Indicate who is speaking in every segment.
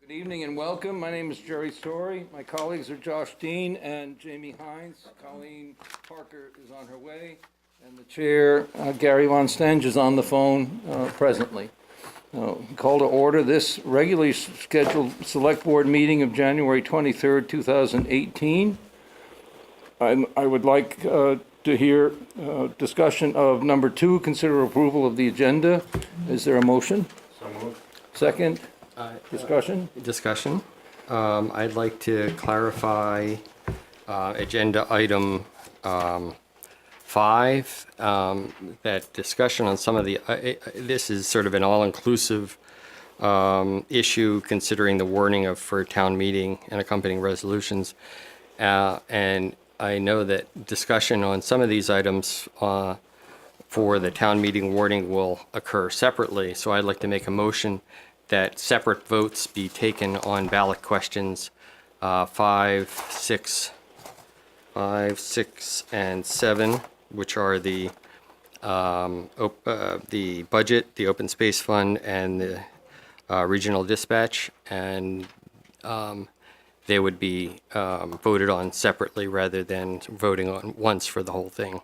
Speaker 1: Good evening and welcome. My name is Jerry Story. My colleagues are Josh Dean and Jamie Hines. Colleen Parker is on her way, and the chair, Gary Von Stenge, is on the phone presently. Call to order this regularly scheduled Select Board meeting of January 23rd, 2018. I would like to hear discussion of number 2, consider approval of the agenda. Is there a motion?
Speaker 2: So moved.
Speaker 1: Second? Discussion?
Speaker 3: Discussion. I'd like to clarify agenda item 5, that discussion on some of the, this is sort of an all-inclusive issue considering the wording for town meeting and accompanying resolutions. And I know that discussion on some of these items for the town meeting wording will occur separately. So I'd like to make a motion that separate votes be taken on ballot questions 5, 6, and 7, which are the budget, the open space fund, and the regional dispatch, and they would be voted on separately rather than voting on once for the whole thing.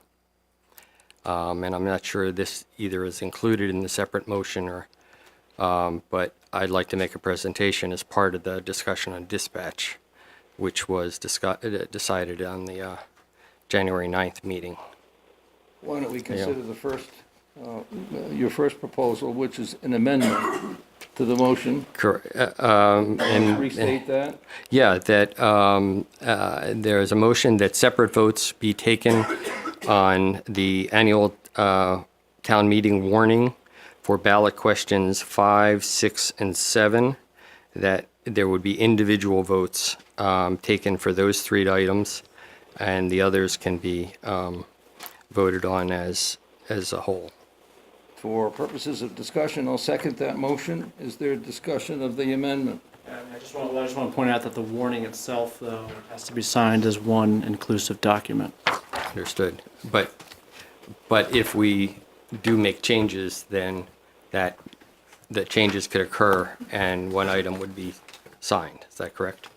Speaker 3: And I'm not sure this either is included in the separate motion or. But I'd like to make a presentation as part of the discussion on dispatch, which was decided on the January 9th meeting.
Speaker 1: Why don't we consider the first, your first proposal, which is an amendment to the motion?
Speaker 3: Correct.
Speaker 1: Restate that?
Speaker 3: Yeah, that there is a motion that separate votes be taken on the annual town meeting warning for ballot questions 5, 6, and 7, that there would be individual votes taken for those 3 items, and the others can be voted on as a whole.
Speaker 1: For purposes of discussion, I'll second that motion. Is there discussion of the amendment?
Speaker 2: I just want to point out that the warning itself, though, has to be signed as one inclusive document.
Speaker 3: Understood. But if we do make changes, then the changes could occur and one item would be signed. Is that correct?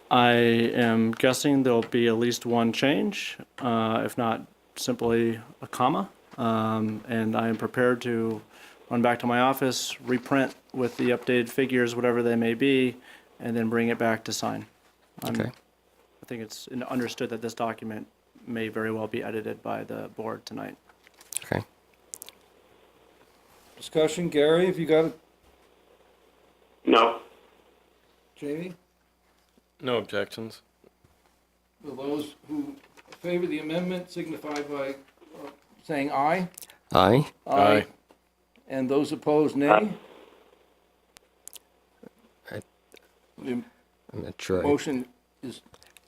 Speaker 2: I am guessing there'll be at least one change, if not simply a comma. And I am prepared to run back to my office, reprint with the updated figures, whatever they may be, and then bring it back to sign.
Speaker 3: Okay.
Speaker 2: I think it's understood that this document may very well be edited by the board tonight.
Speaker 3: Okay.
Speaker 1: Discussion, Gary, have you got it?
Speaker 4: No.
Speaker 1: Jamie?
Speaker 5: No objections.
Speaker 1: Will those who favor the amendment signify by saying aye?
Speaker 3: Aye.
Speaker 5: Aye.
Speaker 1: And those opposed, nay?
Speaker 3: I-
Speaker 1: The
Speaker 3: I'm not sure.
Speaker 1: motion is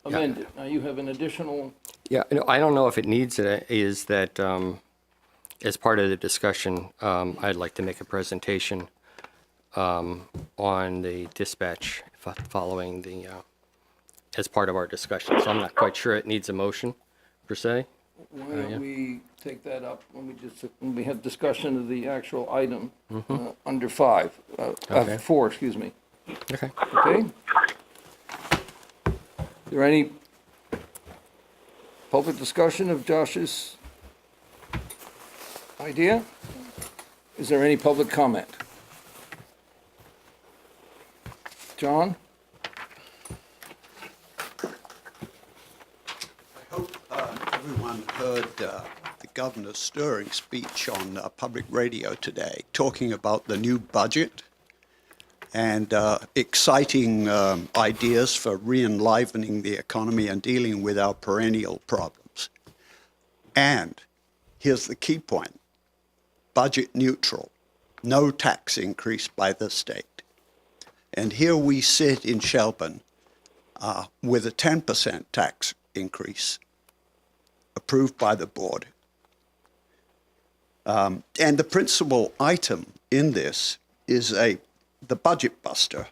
Speaker 1: amended. Now you have an additional,
Speaker 3: Yeah, no, I don't know if it needs it, is that as part of the discussion, I'd like to make a presentation on the dispatch following the, as part of our discussion. So I'm not quite sure it needs a motion, per se.
Speaker 1: why don't we take that up when we have discussion of the actual item under 5,
Speaker 3: Okay.
Speaker 1: 4, excuse me.
Speaker 3: Okay.
Speaker 1: Okay? Is there any public discussion of Josh's idea? Is there any public comment? John?
Speaker 6: I hope everyone heard the governor's stirring speech on public radio today, talking about the new budget and exciting ideas for re-enlivening the economy and dealing with our perennial problems. And here's the key point: budget neutral, no tax increase by the state. And here we sit in Shelburne with a 10% tax increase approved by the board. And the principal item in this is the budget buster,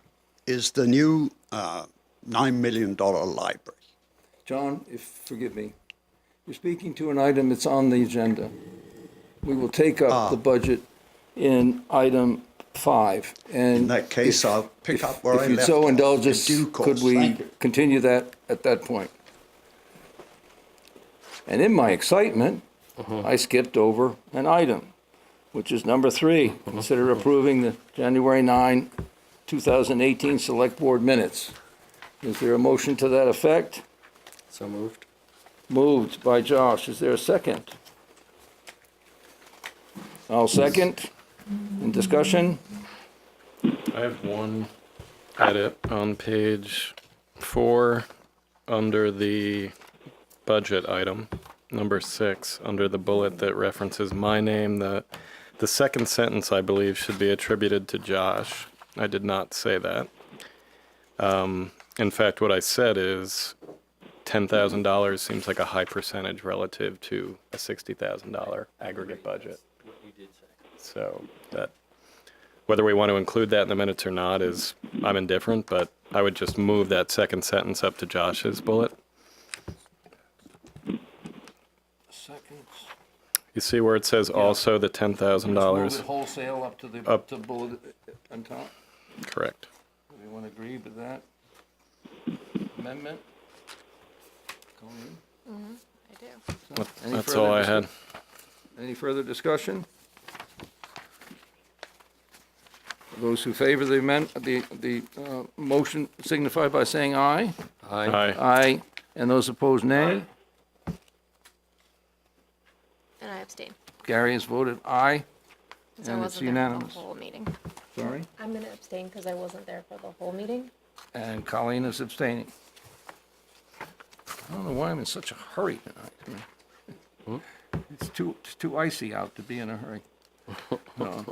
Speaker 6: is the new $9 million library.
Speaker 1: John, forgive me, you're speaking to an item that's on the agenda. We will take up the budget in item 5.
Speaker 6: In
Speaker 1: And
Speaker 6: that case, I'll pick up where I
Speaker 1: if you'd
Speaker 6: left
Speaker 1: so
Speaker 6: off.
Speaker 1: indulge
Speaker 6: In
Speaker 1: us,
Speaker 6: due course.
Speaker 1: could we
Speaker 6: Thank you.
Speaker 1: continue that at that point? And in my excitement, I skipped over an item, which is number 3. Consider approving the January 9, 2018 Select Board minutes. Is there a motion to that effect?
Speaker 3: So moved.
Speaker 1: Moved by Josh. Is there a second? I'll second. In discussion?
Speaker 5: I have one edit on page 4 under the budget item, number 6, under the bullet that references my name. The second sentence, I believe, should be attributed to Josh. I did not say that. In fact, what I said is $10,000 seems like a high percentage relative to a $60,000 aggregate budget. So that, whether we want to include that in the minutes or not is, I'm indifferent, but I would just move that second sentence up to Josh's bullet.
Speaker 1: Second.
Speaker 5: You see where it says also the
Speaker 1: Move
Speaker 5: $10,000?
Speaker 1: it wholesale up to the,
Speaker 5: Up.
Speaker 1: to bullet on top?
Speaker 5: Correct.
Speaker 1: Everyone agree with that amendment? Colleen?
Speaker 7: I do.
Speaker 1: Any
Speaker 5: That's
Speaker 1: further
Speaker 5: all I
Speaker 1: discuss-
Speaker 5: had.
Speaker 1: Any further discussion? Those who favor the motion signify by saying aye.
Speaker 3: Aye.
Speaker 5: Aye.
Speaker 1: Aye. And those opposed, nay.
Speaker 7: And I abstain.
Speaker 1: Gary has voted aye.
Speaker 7: 'Cause I
Speaker 1: And it's
Speaker 7: wasn't there for
Speaker 1: unanimous.
Speaker 7: the whole meeting.
Speaker 1: Sorry.
Speaker 7: I'm gonna abstain because I wasn't there for the whole meeting.
Speaker 1: And Colleen is abstaining. I don't know why I'm in such a hurry tonight. It's too icy out to be in a hurry. No.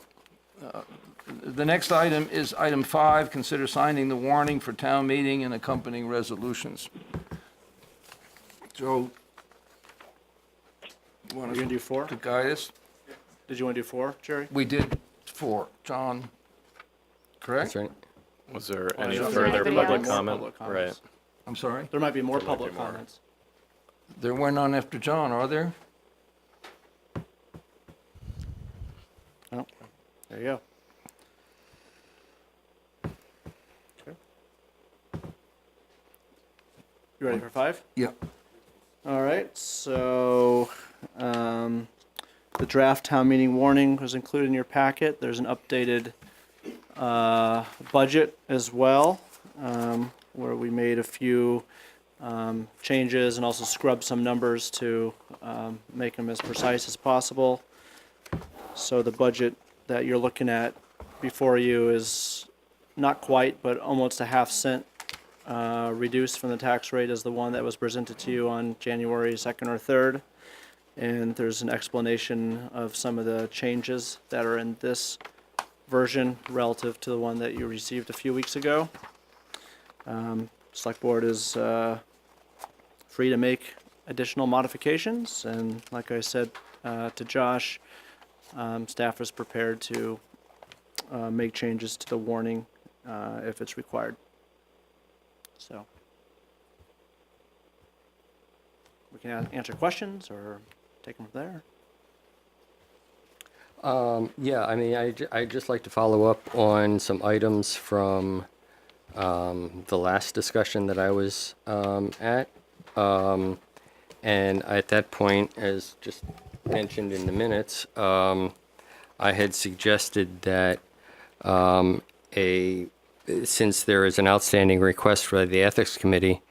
Speaker 1: The next item is item 5, consider signing the warning for town meeting and accompanying resolutions. Joe, you want
Speaker 2: Are you gonna do 4?
Speaker 1: to guide us?
Speaker 2: Did you want to do 4, Jerry?
Speaker 1: We did 4. John, correct?
Speaker 3: That's right.
Speaker 5: Was there
Speaker 2: Well,
Speaker 5: any
Speaker 2: there
Speaker 7: Was
Speaker 5: further
Speaker 7: there
Speaker 5: public
Speaker 7: anybody else?
Speaker 5: comment?
Speaker 2: Public
Speaker 5: Right.
Speaker 2: comments.
Speaker 1: I'm sorry?
Speaker 2: There might be more
Speaker 5: There might be
Speaker 2: public
Speaker 5: more.
Speaker 2: comments.
Speaker 1: There were none after John, are there?
Speaker 2: Oh, there you go. Okay. You ready for 5?
Speaker 1: Yeah.
Speaker 2: All right, so the draft town meeting warning was included in your packet. There's an updated budget as well, where we made a few changes and also scrubbed some numbers to make them as precise as possible. So the budget that you're looking at before you is not quite, but almost a half cent reduced from the tax rate as the one that was presented to you on January 2nd or 3rd. And there's an explanation of some of the changes that are in this version relative to the one that you received a few weeks ago. Select Board is free to make additional modifications, and like I said to Josh, staff is prepared to make changes to the warning if it's required. So we can answer questions or take them from there.
Speaker 3: Yeah, I mean, I'd just like to follow up on some items from the last discussion that I was at. And at that point, as just mentioned in the minutes, I had suggested that since there is an outstanding request for the Ethics Committee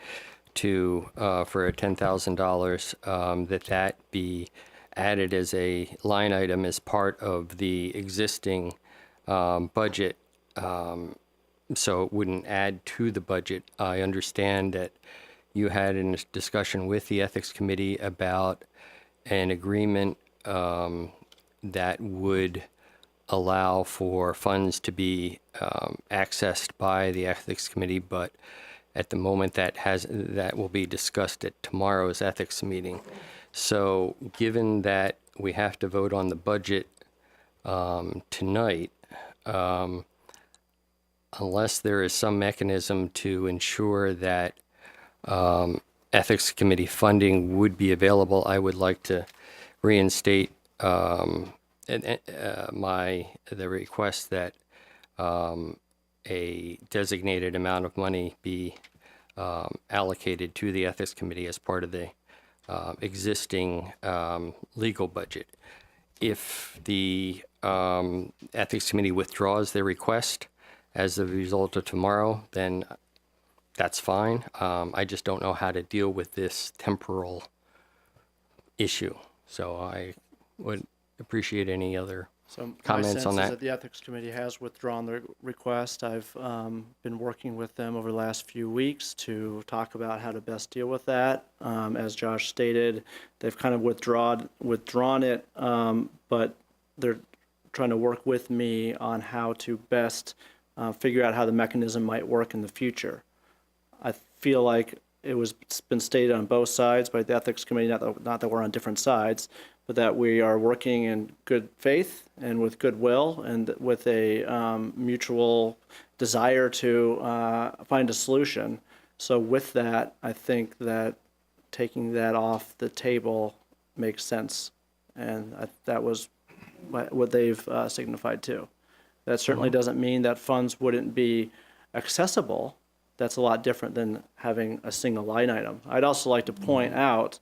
Speaker 3: to for a $10,000, that be added as a line item as part of the existing budget, so it wouldn't add to the budget. I understand that you had a discussion with the Ethics Committee about an agreement that would allow for funds to be accessed by the Ethics Committee, but at the moment that will be discussed at tomorrow's ethics meeting. So given that we have to vote on the budget tonight, unless there is some mechanism to ensure that Ethics Committee funding would be available, I would like to reinstate the request that a designated amount of money be allocated to the Ethics Committee as part of the existing legal budget. If the Ethics Committee withdraws their request as a result of tomorrow, then that's fine. I just don't know how to deal with this temporal issue. So I would appreciate any other
Speaker 2: So my
Speaker 3: comments
Speaker 2: sense
Speaker 3: on
Speaker 2: is
Speaker 3: that.
Speaker 2: that the Ethics Committee has withdrawn their request. I've been working with them over the last few weeks to talk about how to best deal with that. As Josh stated, they've kind of withdrawn it, but they're trying to work with me on how to best figure out how the mechanism might work in the future. I feel like it's been stated on both sides by the Ethics Committee, not that we're on different sides, but that we are working in good faith and with goodwill and with a mutual desire to find a solution. So with that, I think that taking that off the table makes sense. And that was what they've signified too. That certainly doesn't mean that funds wouldn't be accessible. That's a lot different than having a single line item. I'd also like to point out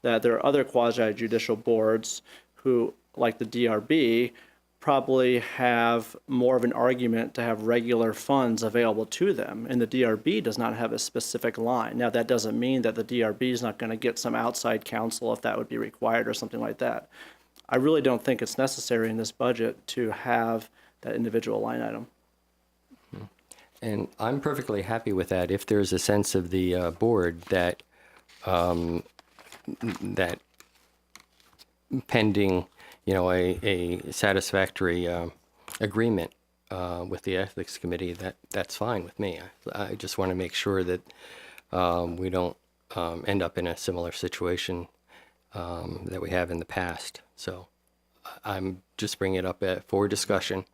Speaker 2: that there are other quasi-judicial boards who, like the DRB, probably have more of an argument to have regular funds available to them. And the DRB does not have a specific line. Now, that doesn't mean that the DRB is not going to get some outside counsel if that would be required or something like that. I really don't think it's necessary in this budget to have that individual line item.
Speaker 3: And I'm perfectly happy with that if there's a sense of the board that that pending, a satisfactory agreement with the Ethics Committee, that's fine with me. I just want to make sure that we don't end up in a similar situation that we have in the past. So I'm just bringing it up for discussion.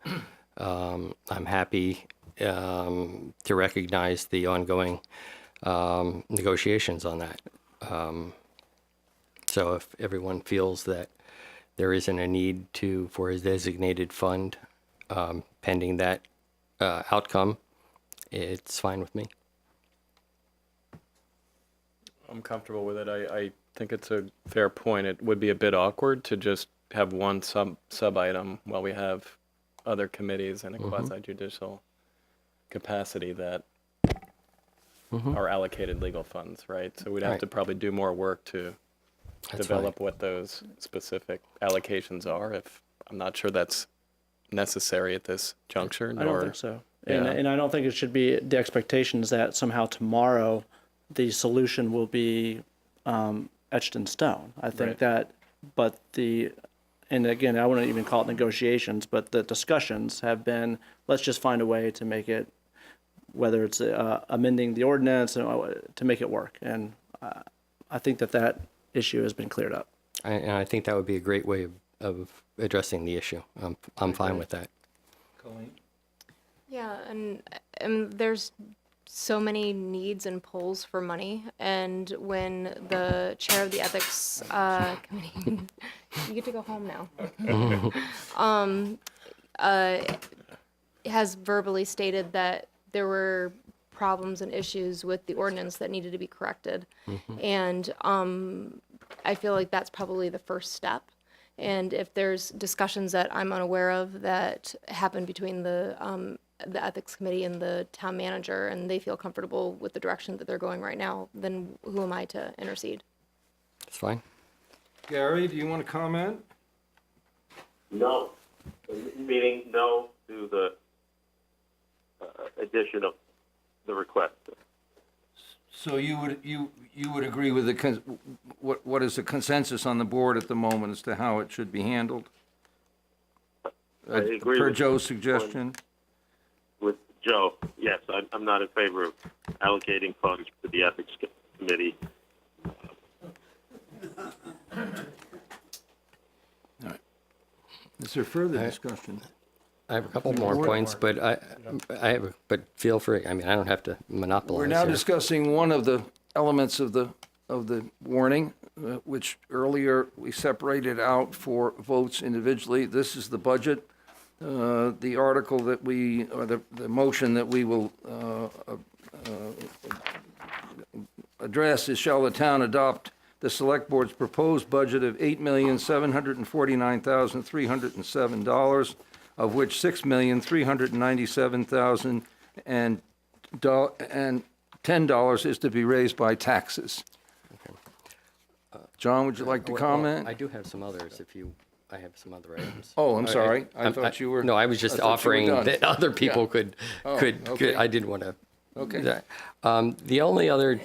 Speaker 3: I'm happy to recognize the ongoing negotiations on that. So if everyone feels that there isn't a need for a designated fund pending that outcome, it's fine with me.
Speaker 5: I'm comfortable with it. I think it's a fair point. It would be a bit awkward to just have one sub item while we have other committees in a quasi-judicial capacity that are allocated legal funds, right? So we'd have
Speaker 3: Right.
Speaker 5: to probably do more work to
Speaker 3: That's
Speaker 5: develop what those specific allocations are. If I'm not sure that's necessary at this juncture.
Speaker 2: I don't think so.
Speaker 5: Yeah.
Speaker 2: And I don't think it should be the expectations that somehow tomorrow the solution will be etched in stone. I think
Speaker 5: Right.
Speaker 2: that, and again, I wouldn't even call it negotiations, but the discussions have been, let's just find a way to make it, whether it's amending the ordinance to make it work. And I think that issue has been cleared up.
Speaker 3: And I think that would be a great way of addressing the issue. I'm fine with that.
Speaker 1: Colleen?
Speaker 7: Yeah, and there's so many needs and pulls for money, and when the chair of the ethics committee, you get to go home now, has verbally stated that there were problems and issues with the ordinance that needed to be corrected, and I feel like that's probably the first step. And if there's discussions that I'm unaware of that happen between the ethics committee and the town manager, and they feel comfortable with the direction that they're going right now, then who am I to intercede?
Speaker 3: It's fine.
Speaker 1: Gary, do you want to comment?
Speaker 4: No. Meaning no to the addition of the request.
Speaker 1: So you would agree with what is the consensus on the board at the moment as to how it should be handled?
Speaker 4: I agree
Speaker 1: Per
Speaker 4: with
Speaker 1: Joe's suggestion?
Speaker 4: With Joe, yes, I'm not in favor of allocating funds to the ethics committee.
Speaker 1: Is there further discussion?
Speaker 3: I have a couple more points, but but feel free. I mean, I don't have to monopolize.
Speaker 1: We're now
Speaker 3: here.
Speaker 1: discussing one of the elements of the warning, which earlier we separated out for votes individually. This is the budget. the article that we, or the motion that we will address is, shall the town adopt the Select Board's proposed budget of $8,749,307, of which $6,397,000 and $10 is to be raised by taxes. John, would you like to
Speaker 3: Well,
Speaker 1: comment?
Speaker 3: I do have some others I have some other items.
Speaker 1: Oh, I'm sorry. I thought you were.
Speaker 3: No, I was just
Speaker 1: I thought you were
Speaker 3: offering
Speaker 1: done.
Speaker 3: that other people
Speaker 1: Yeah.
Speaker 3: could,
Speaker 1: okay.
Speaker 3: I didn't want to.
Speaker 1: Okay.
Speaker 3: The only other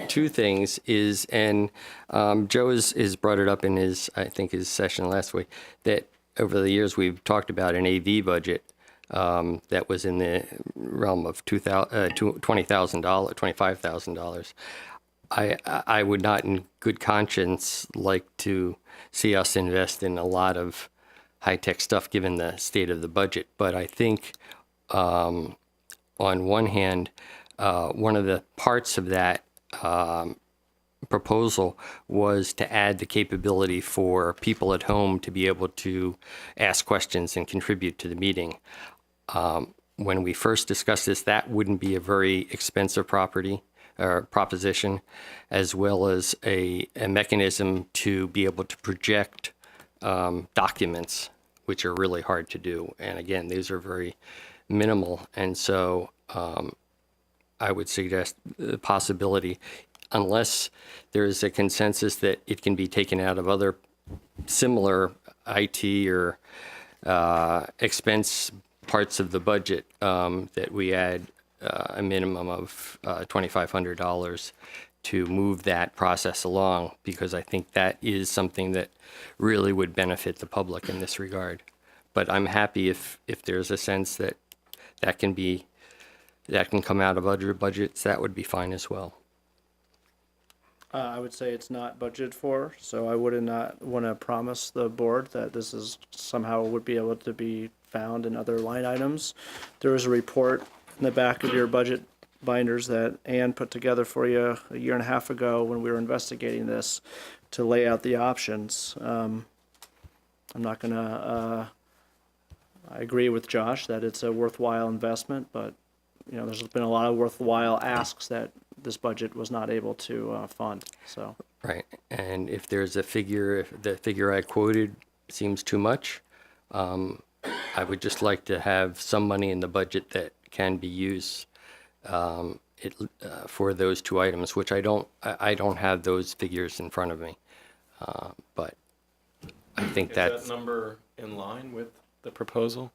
Speaker 3: two things is, and Joe has brought it up in his, I think, his session last week, that over the years we've talked about an AV budget that was in the realm of $20,000, $25,000. I would not, in good conscience, like to see us invest in a lot of high-tech stuff given the state of the budget. But I think, on one hand, one of the parts of that proposal was to add the capability for people at home to be able to ask questions and contribute to the meeting. When we first discussed this, that wouldn't be a very expensive proposition, as well as a mechanism to be able to project documents, which are really hard to do. And again, these are very minimal. And so I would suggest the possibility, unless there is a consensus that it can be taken out of other similar IT or expense parts of the budget, that we add a minimum of $2,500 to move that process along, because I think that is something that really would benefit the public in this regard. But I'm happy if there's a sense that that can come out of other budgets, that would be fine as well.
Speaker 2: I would say it's not budgeted for, so I would not want to promise the board that this is somehow would be able to be found in other line items. There is a report in the back of your budget binders that Ann put together for you a year and a half ago when we were investigating this, to lay out the options. I'm not gonna, I agree with Josh that it's a worthwhile investment, but there's been a lot of worthwhile asks that this budget was not able to fund, so.
Speaker 3: Right, and if there's a figure, if the figure I quoted seems too much, I would just like to have some money in the budget that can be used for those two items, which I don't have those figures in front of me, but I think
Speaker 5: Is
Speaker 3: that's.
Speaker 5: that number in line with the proposal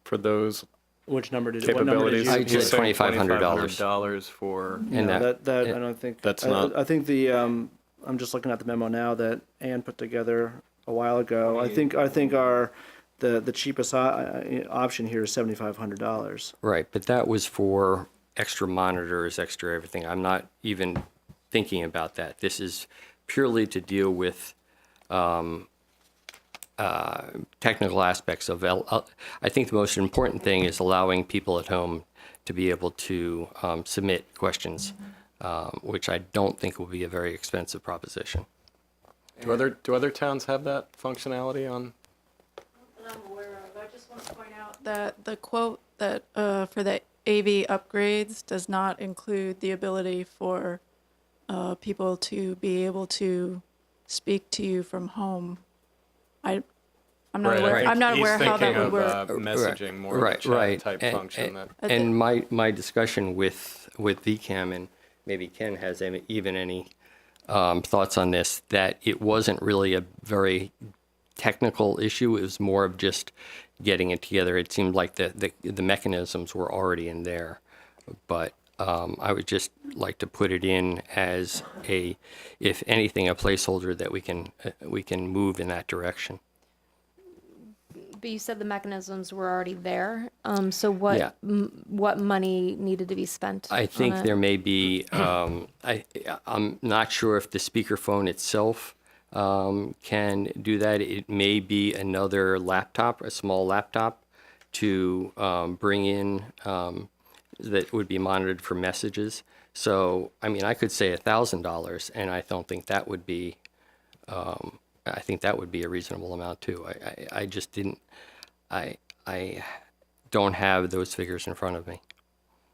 Speaker 5: for those
Speaker 2: Which number did what number did
Speaker 5: capabilities?
Speaker 2: you?
Speaker 3: I just-
Speaker 5: He's saying
Speaker 3: $2,500.
Speaker 5: $2,500 for,
Speaker 3: And
Speaker 2: No,
Speaker 3: that-
Speaker 2: that I don't think.
Speaker 5: That's not-
Speaker 2: I think the I'm just looking at the memo now that Ann put together a while ago. I think our the cheapest option here is $7,500.
Speaker 3: Right, but that was for extra monitors, extra everything. I'm not even thinking about that. This is purely to deal with technical aspects of. I think the most important thing is allowing people at home to be able to submit questions, which I don't think will be a very expensive proposition.
Speaker 5: do other towns have that functionality on?
Speaker 8: That I'm aware of. I just want to point out that the quote that for the AV upgrades does not include the ability for people to be able to speak to you from home. I'm not aware.
Speaker 3: right.
Speaker 8: I'm not
Speaker 5: He's
Speaker 8: aware how that
Speaker 5: thinking
Speaker 8: would
Speaker 5: of,
Speaker 8: work.
Speaker 5: messaging, more of a
Speaker 3: Right,
Speaker 5: chat
Speaker 3: right.
Speaker 5: type function. That
Speaker 3: And my discussion with VCAM, and maybe Ken has even any thoughts on this, that it wasn't really a very technical issue. It was more of just getting it together. It seemed like the mechanisms were already in there, but I would just like to put it in as if anything, a placeholder that we can move in that direction.
Speaker 7: But you said the mechanisms were already there. So what
Speaker 3: Yeah.
Speaker 7: what money needed to be spent?
Speaker 3: I
Speaker 7: on
Speaker 3: think
Speaker 7: it?
Speaker 3: there may be, I'm not sure if the speakerphone itself can do that. It may be another laptop, a small laptop, to bring in that would be monitored for messages. So, I mean, I could say $1,000, and I don't think that would be, I think that would be a reasonable amount too. I just didn't, I don't have those figures in front of me.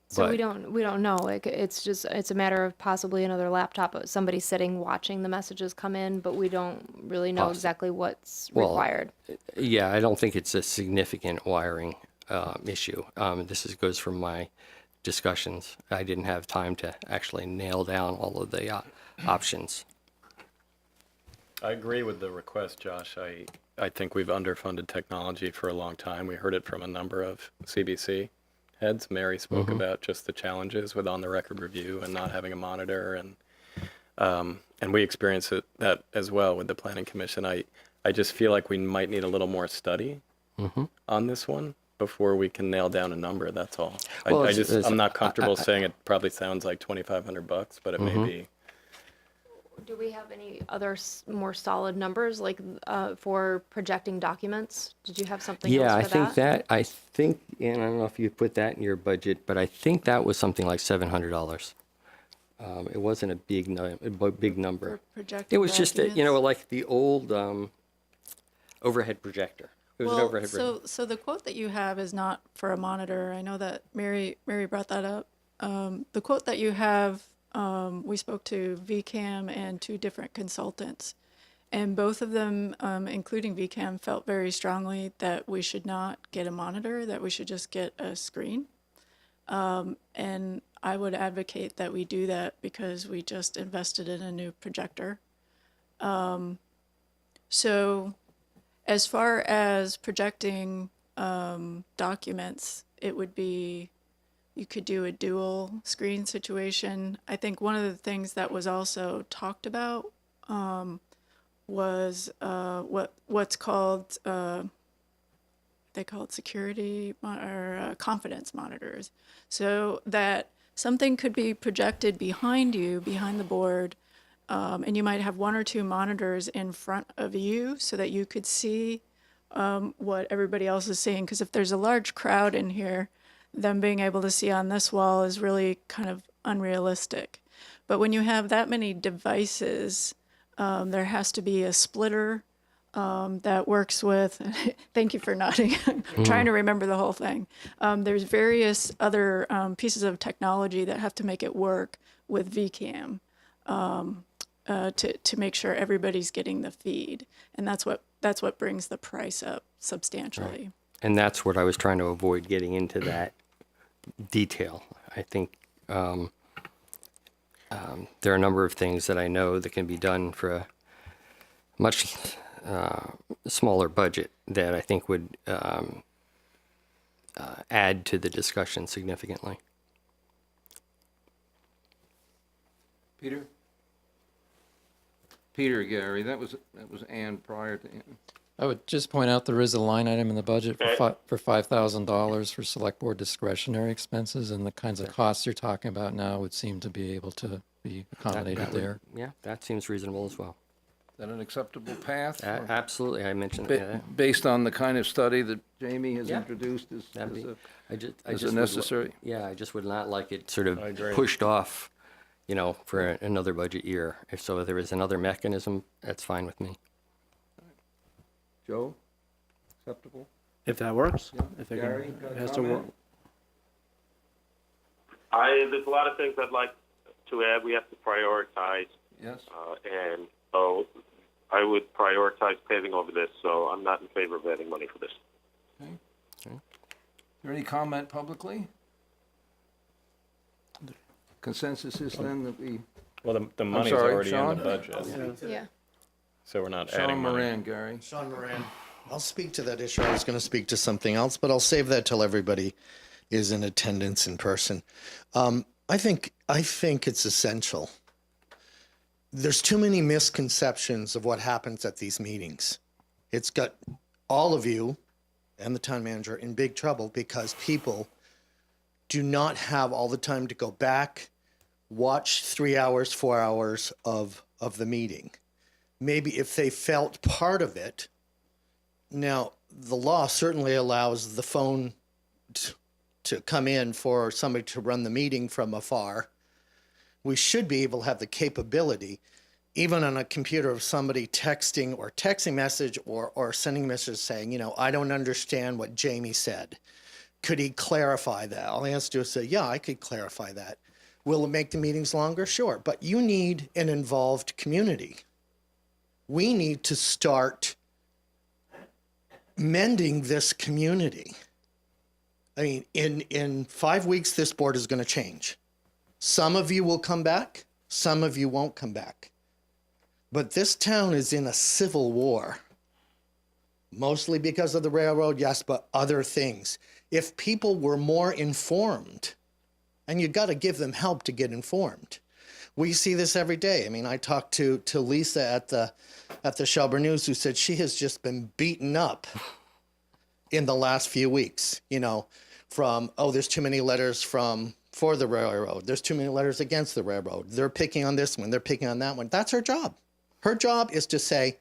Speaker 7: So we
Speaker 3: But-
Speaker 7: don't know. Like it's a matter of possibly another laptop, somebody sitting watching the messages come in, but we don't really know exactly what's required.
Speaker 3: Yeah, I don't think it's a significant wiring issue. Goes from my discussions. I didn't have time to actually nail down all of the options.
Speaker 5: I agree with the request, Josh. I think we've underfunded technology for a long time. We heard it from a number of CBC heads. Mary spoke about just the challenges with on-the-record review and not having a monitor, and we experience that as well with the Planning Commission. I just feel like we might need a little more study on this one before we can nail down a number. That's all.
Speaker 3: Well,
Speaker 5: I'm not comfortable saying it probably sounds like $2,500, but it may be.
Speaker 7: Do we have any other more solid numbers, like for projecting documents? Did you have something
Speaker 3: Yeah,
Speaker 7: else for
Speaker 3: I think, and I don't know if you put that in your budget, but I think that was something like $700. It wasn't a big number.
Speaker 8: For projecting
Speaker 3: It was just,
Speaker 8: documents?
Speaker 3: like the old overhead projector. It was an overhead projector.
Speaker 8: so the quote that you have is not for a monitor. I know that Mary brought that up. The quote that you have, we spoke to VCAM and 2 different consultants, and both of them, including VCAM, felt very strongly that we should not get a monitor, that we should just get a screen. And I would advocate that we do that because we just invested in a new projector. So as far as projecting documents, it would be, you could do a dual screen situation. I think one of the things that was also talked about was what's called, they call it security or confidence monitors. So that something could be projected behind you, behind the board, and you might have 1 or 2 monitors in front of you so that you could see what everybody else is seeing. Because if there's a large crowd in here, them being able to see on this wall is really kind of unrealistic. But when you have that many devices, there has to be a splitter that works with, thank you for nodding, I'm trying to remember the whole thing. There's various other pieces of technology that have to make it work with VCAM to make sure everybody's getting the feed. And that's what brings the price up substantially.
Speaker 3: Right. And that's what I was trying to avoid, getting into that detail. I think there are a number of things that I know that can be done for a much smaller budget that I think would add to the discussion significantly.
Speaker 1: Peter, Gary, that was Ann prior to Ann.
Speaker 9: I would just point out there is a line item in the budget for $5,000 for select board discretionary expenses, and the kinds of costs you're talking about now would seem to be able to be accommodated there.
Speaker 3: Yeah, that seems reasonable as well.
Speaker 1: Is that an acceptable path?
Speaker 3: Absolutely, I mentioned that.
Speaker 1: Based on the kind of study that Jamie has
Speaker 3: Yeah.
Speaker 1: introduced
Speaker 3: That'd be- I
Speaker 1: as
Speaker 3: just
Speaker 1: a necessary?
Speaker 3: I just would not like it sort of
Speaker 5: I agree.
Speaker 3: pushed off, for another budget year. If there is another mechanism, that's fine with me.
Speaker 1: Joe, acceptable?
Speaker 2: If that works, if it
Speaker 1: Gary, got a
Speaker 2: has to work.
Speaker 1: comment?
Speaker 4: There's a lot of things I'd like to add. We have to prioritize,
Speaker 1: Yes.
Speaker 4: and so I would prioritize paving over this. So I'm not in favor of adding money for this.
Speaker 1: Okay. Is there any comment publicly? Consensus is then that we,
Speaker 5: Well, the money's
Speaker 1: sorry,
Speaker 5: already in
Speaker 1: Sean?
Speaker 5: the budget,
Speaker 7: Yeah.
Speaker 5: so we're not
Speaker 1: Sean
Speaker 5: adding money.
Speaker 1: Moran, Gary.
Speaker 10: Sean Moran. I'll speak to that issue. I was going to speak to something else, but I'll save that till everybody is in attendance in person. I think it's essential. There's too many misconceptions of what happens at these meetings. It's got all of you and the town manager in big trouble because people do not have all the time to go back, watch 3 hours, 4 hours of the meeting. Maybe if they felt part of it. Now, the law certainly allows the phone to come in for somebody to run the meeting from afar. We should be able to have the capability even on a computer of somebody texting message or sending a message saying, I don't understand what Jamie said. Could he clarify that? All he has to do is say, yeah, I could clarify that. Will it make the meetings longer? Sure. But you need an involved community. We need to start mending this community. I mean, in 5 weeks, this board is going to change. Some of you will come back. Some of you won't come back. But this town is in a civil war, mostly because of the railroad, yes, but other things. If people were more informed, and you got to give them help to get informed. We see this every day. I mean, I talked to Lisa at the Shelburne News, who said she has just been beaten up in the last few weeks, from, there's too many letters for the railroad. There's too many letters against the railroad. They're picking on this one. They're picking on that one. That's her job. Her job is to say,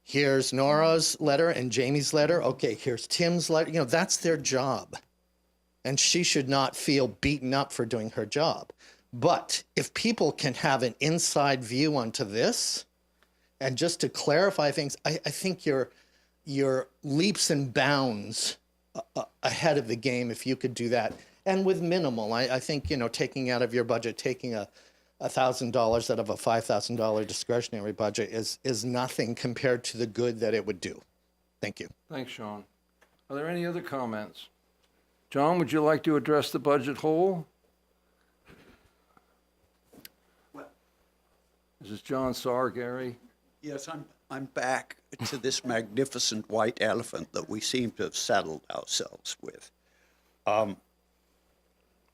Speaker 10: here's Nora's letter and Jamie's letter. Okay, here's Tim's letter. That's their job. And she should not feel beaten up for doing her job. But if people can have an inside view onto this, and just to clarify things, I think you're leaps and bounds ahead of the game if you could do that. And with minimal, I think, taking out of your budget, taking $1,000 out of a $5,000 discretionary budget is nothing compared to the good that it would do. Thank you.
Speaker 1: Thanks, Sean. Are there any other comments? John, would you like to address the budget whole? This is John Sarr, Gary.
Speaker 6: Yes, I'm back to this magnificent white elephant that we seem to have saddled ourselves with.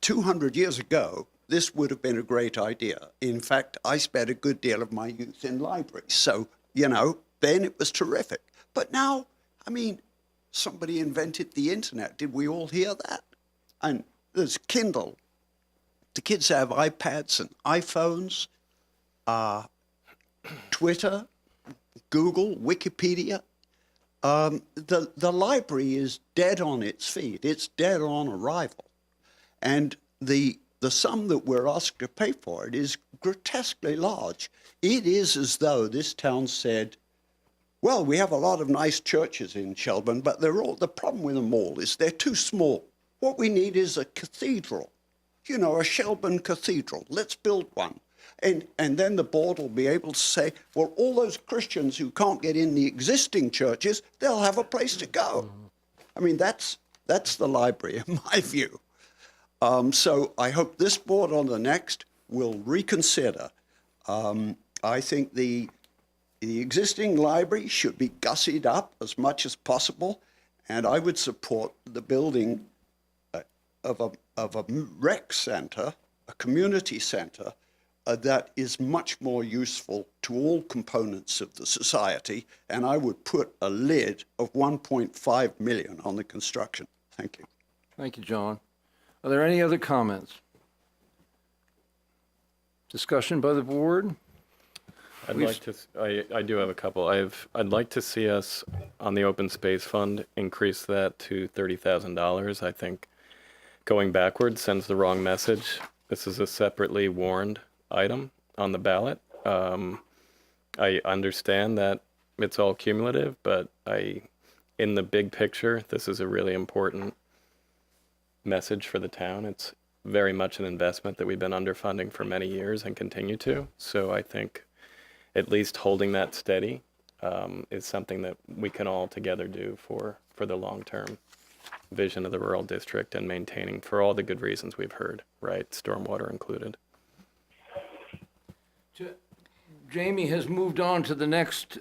Speaker 6: 200 years ago, this would have been a great idea. In fact, I spent a good deal of my youth in libraries. So, then it was terrific. But now, somebody invented the internet. Did we all hear that? And there's Kindle. The kids have iPads and iPhones, Twitter, Google, Wikipedia. The library is dead on its feet. It's dead on arrival. And the sum that we're asked to pay for it is grotesquely large. It is as though this town said, well, we have a lot of nice churches in Shelburne, but the problem with them all is they're too small. What we need is a cathedral, a Shelburne cathedral. Let's build one. And then the board will be able to say, well, all those Christians who can't get in the existing churches, they'll have a place to go. That's the library, in my view. So I hope this board on the next will reconsider. I think the existing library should be gussied up as much as possible, and I would support the building of a rec center, a community center, that is much more useful to all components of the society, and I would put a lid of $1.5 million on the construction. Thank you.
Speaker 1: Thank you, John. Are there any other comments? Discussion by the board?
Speaker 5: I do have a couple. I'd like to see us on the open space fund increase that to $30,000. I think going backwards sends the wrong message. This is a separately warned item on the ballot. I understand that it's all cumulative, but in the big picture, this is a really important message for the town. It's very much an investment that we've been underfunding for many years and continue to. So I think at least holding that steady is something that we can all together do for the long-term vision of the rural district and maintaining for all the good reasons we've heard, right? Stormwater included.
Speaker 1: Jamie has moved on to the next,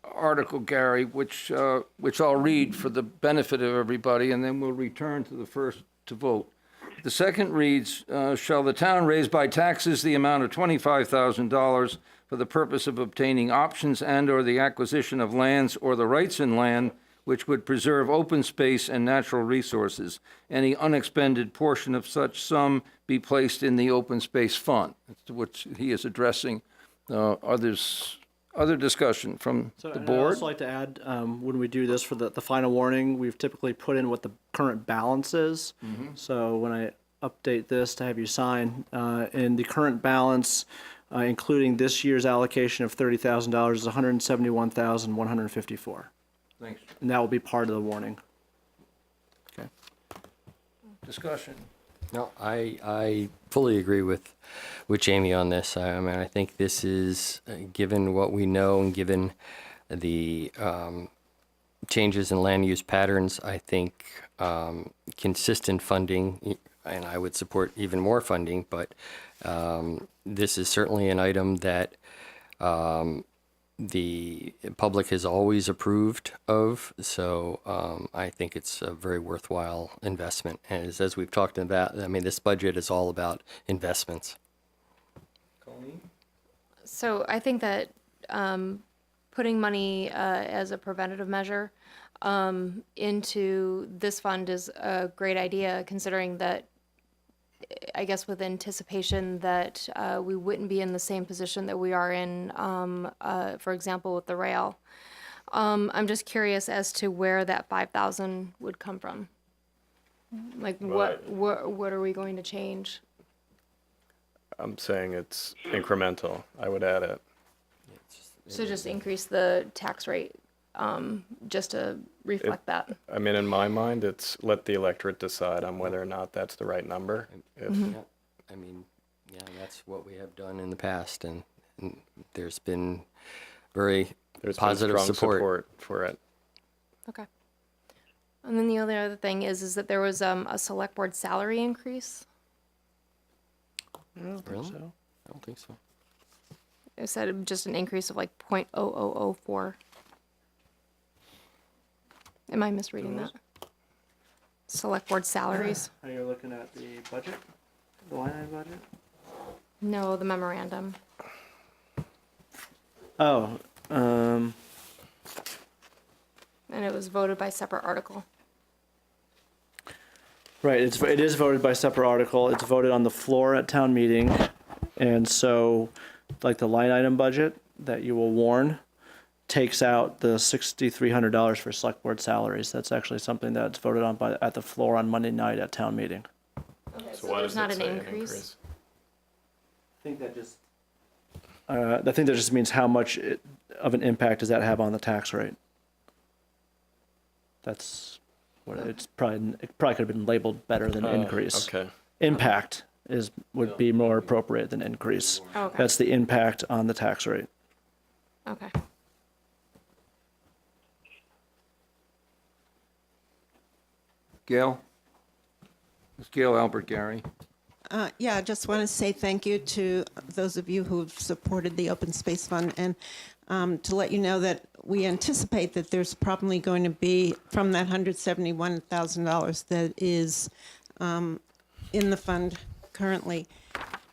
Speaker 1: article, Gary, which I'll read for the benefit of everybody, and then we'll return to the first to vote. The second reads, shall the town raise by taxes the amount of $25,000 for the purpose of obtaining options and/or the acquisition of lands or the rights in land which would preserve open space and natural resources. Any unexpended portion of such sum be placed in the open space fund. That's what he is addressing. Other discussion from the board?
Speaker 2: I'd also like to add, when we do this for the final warning, we've typically put in what the current balance is. So when I update this to have you sign, in the current balance, including this year's allocation of $30,000 is $171,154.
Speaker 1: Thanks.
Speaker 2: And that will be part of the warning. Okay.
Speaker 1: Discussion.
Speaker 3: No, I fully agree with Jamie on this. I mean, I think this is, given what we know and given the changes in land use patterns, I think consistent funding, and I would support even more funding, but this is certainly an item that the public has always approved of, so I think it's a very worthwhile investment. And as we've talked about, I mean, this budget is all about investments.
Speaker 1: Colleen?
Speaker 7: So I think that putting money as a preventative measure into this fund is a great idea, considering that, I guess, with anticipation that we wouldn't be in the same position that we are in, for example, with the rail. I'm just curious as to where that 5,000 would come from. Like, what are we going to change?
Speaker 5: I'm saying it's incremental. I would add it.
Speaker 7: So just increase the tax rate, just to reflect that.
Speaker 5: I mean, in my mind, it's let the electorate decide on whether or not that's the right number. If,
Speaker 3: Yeah, I mean, yeah, that's what we have done in the past, and there's been very
Speaker 5: there's
Speaker 3: positive
Speaker 5: been strong
Speaker 3: support.
Speaker 5: for it.
Speaker 7: Okay. And then the other thing is that there was a select board salary increase.
Speaker 3: Really?
Speaker 2: So,
Speaker 3: I don't think so.
Speaker 7: It said just an increase of like 0.0004. Am I misreading that? Select board salaries?
Speaker 2: are you looking at the budget? The line item budget?
Speaker 7: No, the memorandum.
Speaker 2: Oh,
Speaker 7: And it was voted by separate article.
Speaker 2: right, it is voted by separate article. It's voted on the floor at town meeting. And so, like the line item budget that you will warn takes out the $6,300 for select board salaries. That's actually something that's voted on at the floor on Monday night at town meeting.
Speaker 7: Okay,
Speaker 5: So why
Speaker 7: there's
Speaker 5: does
Speaker 7: not
Speaker 5: it
Speaker 7: an
Speaker 5: say
Speaker 7: increase?
Speaker 2: I think that just. I think that just means how much of an impact does that have on the tax rate. That's what it probably could have been labeled better than increase.
Speaker 5: Okay.
Speaker 2: Impact would be more appropriate than increase.
Speaker 7: Okay.
Speaker 2: That's the impact on the tax rate.
Speaker 7: Okay.
Speaker 1: Gail? Ms. Gail Albert Gary.
Speaker 11: Yeah, I just want to say thank you to those of you who've supported the Open Space Fund, and to let you know that we anticipate that there's probably going to be, from that $171,000 that is in the fund currently,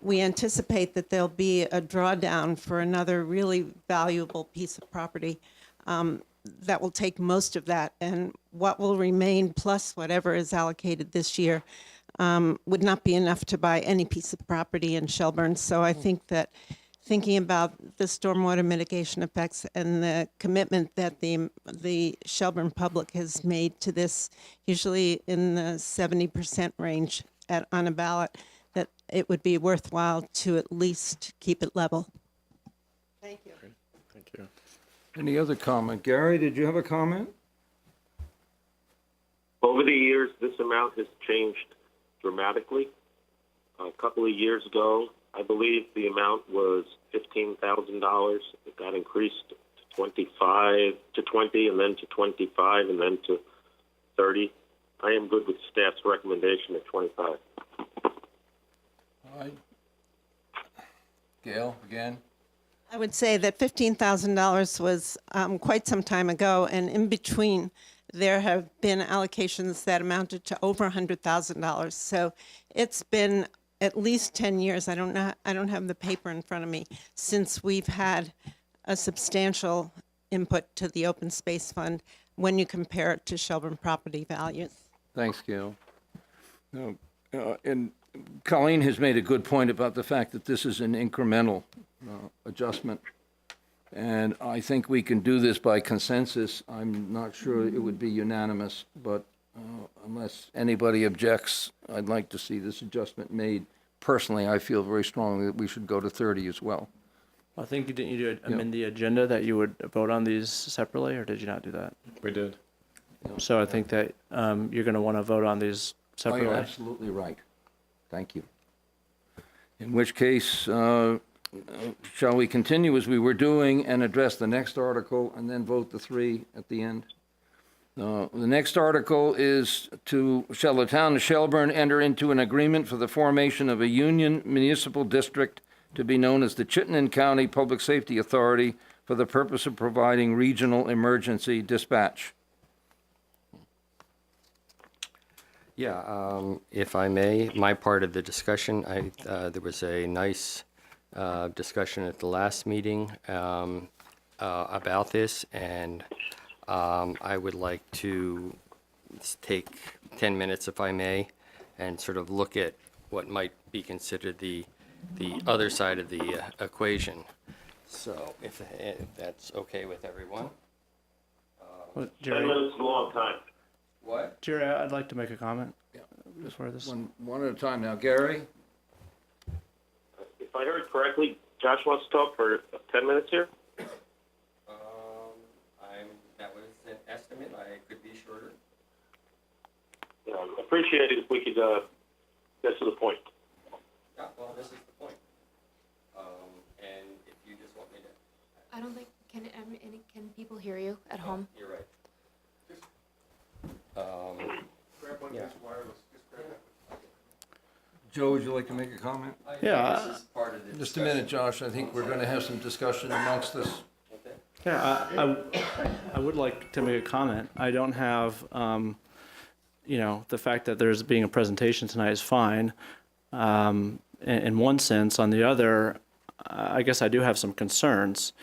Speaker 11: we anticipate that there'll be a drawdown for another really valuable piece of property that will take most of that, and what will remain plus whatever is allocated this year would not be enough to buy any piece of property in Shelburne. So I think that thinking about the stormwater mitigation effects and the commitment that the Shelburne public has made to this, usually in the 70% range on a ballot, that it would be worthwhile to at least keep it level. Thank you.
Speaker 5: Thank you.
Speaker 1: Any other comment? Gary, did you have a comment?
Speaker 4: Over the years, this amount has changed dramatically. A couple of years ago, I believe the amount was $15,000. It got increased to 25 to 20, and then to 25, and then to 30. I am good with staff's recommendation at 25.
Speaker 1: All right. Gail, again?
Speaker 11: I would say that $15,000 was quite some time ago, and in between, there have been allocations that amounted to over $100,000. So it's been at least 10 years. I don't have the paper in front of me since we've had a substantial input to the Open Space Fund when you compare it to Shelburne property values.
Speaker 1: Thanks, Gail. And Colleen has made a good point about the fact that this is an incremental adjustment. And I think we can do this by consensus. I'm not sure it would be unanimous, but unless anybody objects, I'd like to see this adjustment made. Personally, I feel very strongly that we should go to 30 as well.
Speaker 2: I think you didn't you amend the agenda that you would vote on these separately, or did you not do that?
Speaker 5: We did.
Speaker 2: So I think that you're going to want to vote on these
Speaker 1: Oh,
Speaker 2: separately.
Speaker 1: you're absolutely right. Thank you. In which case, shall we continue as we were doing and address the next article and then vote the three at the end? The next article is shall the town of Shelburne enter into an agreement for the formation of a union municipal district to be known as the Chittenden County Public Safety Authority for the purpose of providing regional emergency dispatch?
Speaker 3: Yeah, if I may, my part of the discussion, there was a nice discussion at the last meeting about this, and I would like to take 10 minutes, if I may, and sort of look at what might be considered the other side of the equation. So if that's okay with everyone.
Speaker 2: Well,
Speaker 4: 10
Speaker 2: Jerry,
Speaker 4: minutes is a long time.
Speaker 3: What?
Speaker 2: Jerry, I'd like to make a comment before this.
Speaker 1: One at a time now. Gary?
Speaker 4: If I heard correctly, Josh wants to talk for 10 minutes here?
Speaker 3: That was an estimate. I could be shorter.
Speaker 4: Appreciate it if we could get to the point.
Speaker 3: Yeah, well, this is the point. And if you just want me to.
Speaker 7: I don't think, can people hear you at home?
Speaker 3: You're right. Yeah.
Speaker 1: Joe, would you like to make a comment?
Speaker 2: Yeah,
Speaker 3: This is part of the
Speaker 1: Just a minute, Josh. I think we're going to have some discussion amongst us.
Speaker 2: Yeah, I would like to make a comment. I don't have, the fact that there's being a presentation tonight is fine, in one sense. On the other, I guess I do have some concerns.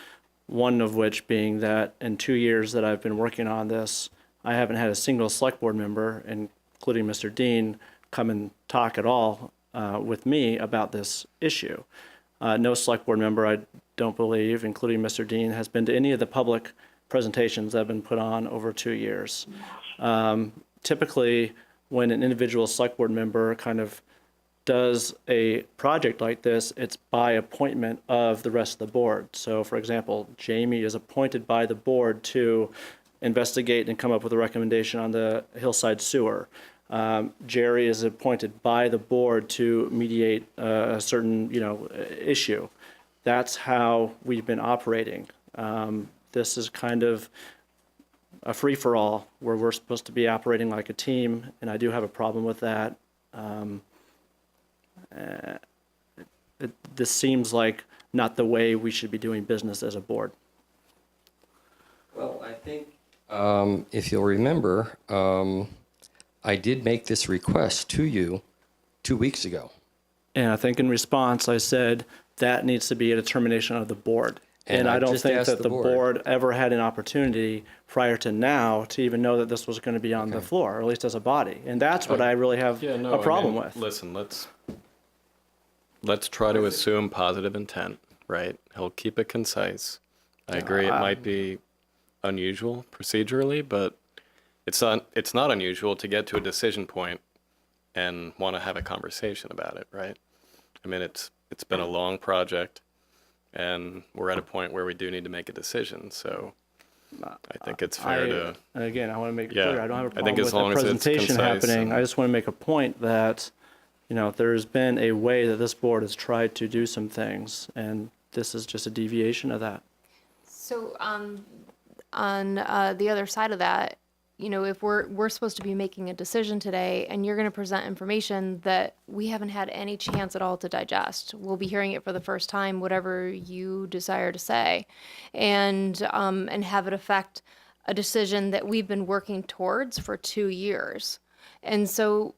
Speaker 2: One of which being that in 2 years that I've been working on this, I haven't had a single select board member, including Mr. Dean, come and talk at all with me about this issue. No select board member, I don't believe, including Mr. Dean, has been to any of the public presentations that have been put on over 2 years. Typically, when an individual select board member kind of does a project like this, it's by appointment of the rest of the board. So, for example, Jamie is appointed by the board to investigate and come up with a recommendation on the hillside sewer. Jerry is appointed by the board to mediate a certain, issue. That's how we've been operating. This is kind of a free-for-all where we're supposed to be operating like a team, and I do have a problem with that. This seems like not the way we should be doing business as a board.
Speaker 3: Well, I think, if you'll remember, I did make this request to you 2 weeks ago.
Speaker 2: And I think in response, I said that needs to be a determination of the board. And I
Speaker 3: I've
Speaker 2: don't
Speaker 3: just
Speaker 2: think
Speaker 3: asked
Speaker 2: that
Speaker 3: the
Speaker 2: the
Speaker 3: board.
Speaker 2: board ever had an opportunity prior to now to even know that this was going to be on the floor, or at least as a body. And that's what I really have a problem with.
Speaker 5: Listen, let's try to assume positive intent, right? He'll keep it concise. I agree it might be unusual procedurally, but it's not unusual to get to a decision point and want to have a conversation about it, right? I mean, it's been a long project, and we're at a point where we do need to make a decision. So I think it's fair to.
Speaker 2: And again, I want to make it
Speaker 5: Yeah,
Speaker 2: clear, I don't have a
Speaker 5: I think
Speaker 2: problem
Speaker 5: as
Speaker 2: with
Speaker 5: long
Speaker 2: the
Speaker 5: as it's
Speaker 2: presentation
Speaker 5: concise
Speaker 2: happening.
Speaker 5: and-
Speaker 2: I just want to make a point that, there's been a way that this board has tried to do some things, and this is just a deviation of that.
Speaker 7: So on the other side of that, if we're supposed to be making a decision today and you're going to present information that we haven't had any chance at all to digest, we'll be hearing it for the first time, whatever you desire to say, and have it affect a decision that we've been working towards for 2 years. And so,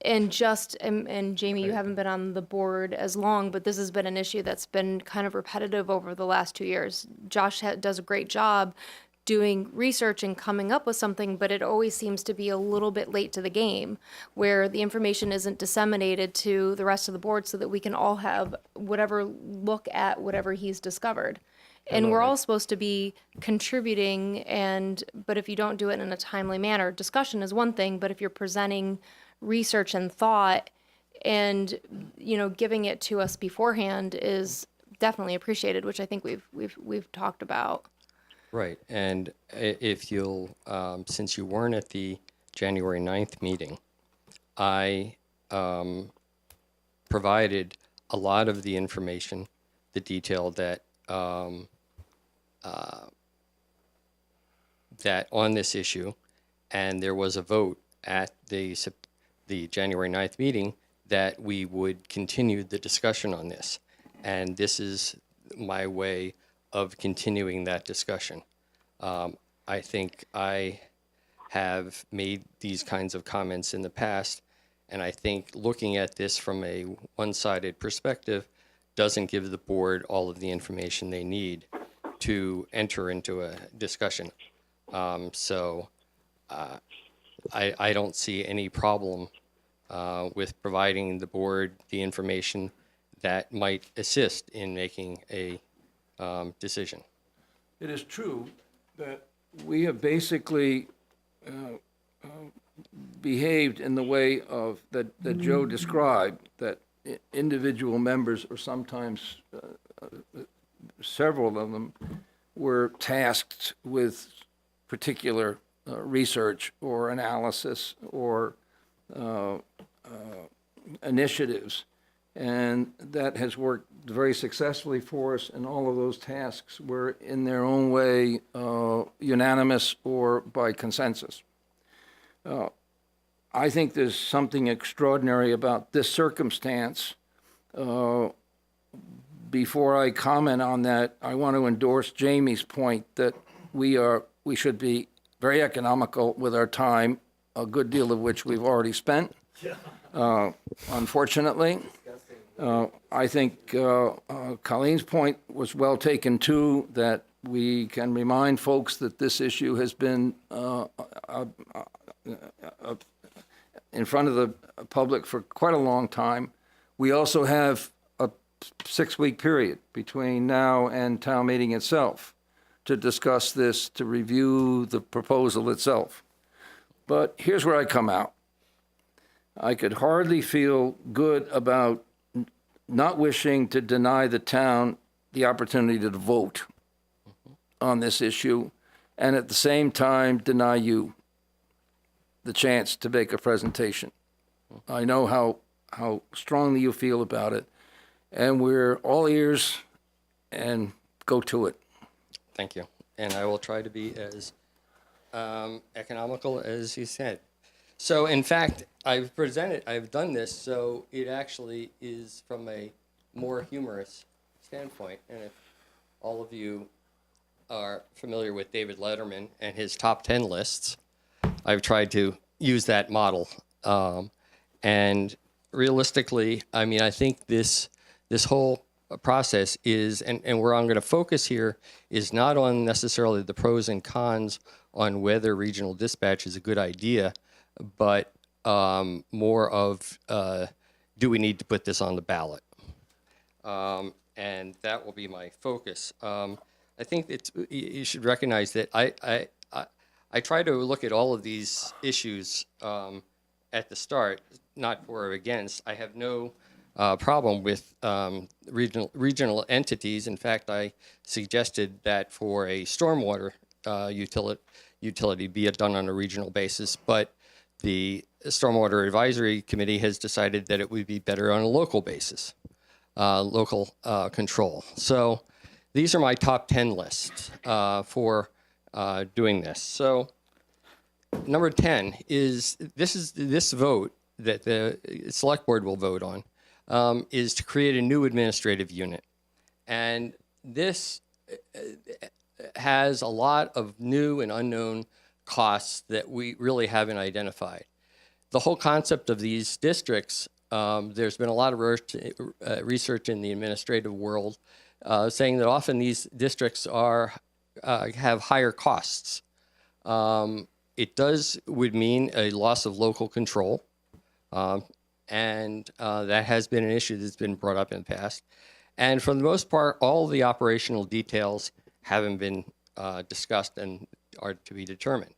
Speaker 7: and Jamie, you haven't been on the board as long, but this has been an issue that's been kind of repetitive over the last 2 years. Josh does a great job doing research and coming up with something, but it always seems to be a little bit late to the game, where the information isn't disseminated to the rest of the board so that we can all have whatever look at whatever he's discovered. And we're all supposed to be contributing, but if you don't do it in a timely manner, discussion is one thing, but if you're presenting research and thought and, giving it to us beforehand is definitely appreciated, which I think we've talked about.
Speaker 3: Right, and if you'll, since you weren't at the January 9th meeting, I provided a lot of the information, the detail that that on this issue, and there was a vote at the January 9th meeting that we would continue the discussion on this. And this is my way of continuing that discussion. I think I have made these kinds of comments in the past, and I think looking at this from a one-sided perspective doesn't give the board all of the information they need to enter into a discussion. I don't see any problem with providing the board the information that might assist in making a decision.
Speaker 1: It is true that we have basically behaved in the way of that Joe described, that individual members, or sometimes several of them, were tasked with particular research or analysis or initiatives. And that has worked very successfully for us, and all of those tasks were in their own way unanimous or by consensus. I think there's something extraordinary about this circumstance. Before I comment on that, I want to endorse Jamie's point that we should be very economical with our time, a good deal of which we've already spent, unfortunately. I think Colleen's point was well taken, too, that we can remind folks that this issue has been in front of the public for quite a long time. We also have a 6-week period between now and town meeting itself to discuss this, to review the proposal itself. But here's where I come out. I could hardly feel good about not wishing to deny the town the opportunity to vote on this issue, and at the same time deny you the chance to make a presentation. I know how strongly you feel about it, and we're all ears, and go to it.
Speaker 3: Thank you. And I will try to be as economical as you said. So in fact, I've done this, so it actually is from a more humorous standpoint. And if all of you are familiar with David Letterman and his top 10 lists, I've tried to use that model. And realistically, I mean, I think this whole process is, and where I'm going to focus here is not on necessarily the pros and cons on whether regional dispatch is a good idea, but more of do we need to put this on the ballot? And that will be my focus. I think you should recognize that I try to look at all of these issues at the start, not for or against. I have no problem with regional entities. In fact, I suggested that for a stormwater utility be done on a regional basis, but the Stormwater Advisory Committee has decided that it would be better on a local basis, local control. So these are my top 10 lists for doing this. So number 10 is this vote that the select board will vote on is to create a new administrative unit. And this has a lot of new and unknown costs that we really haven't identified. The whole concept of these districts, there's been a lot of research in the administrative world saying that often these districts have higher costs. It would mean a loss of local control, and that has been an issue that's been brought up in the past. And for the most part, all the operational details haven't been discussed and are to be determined.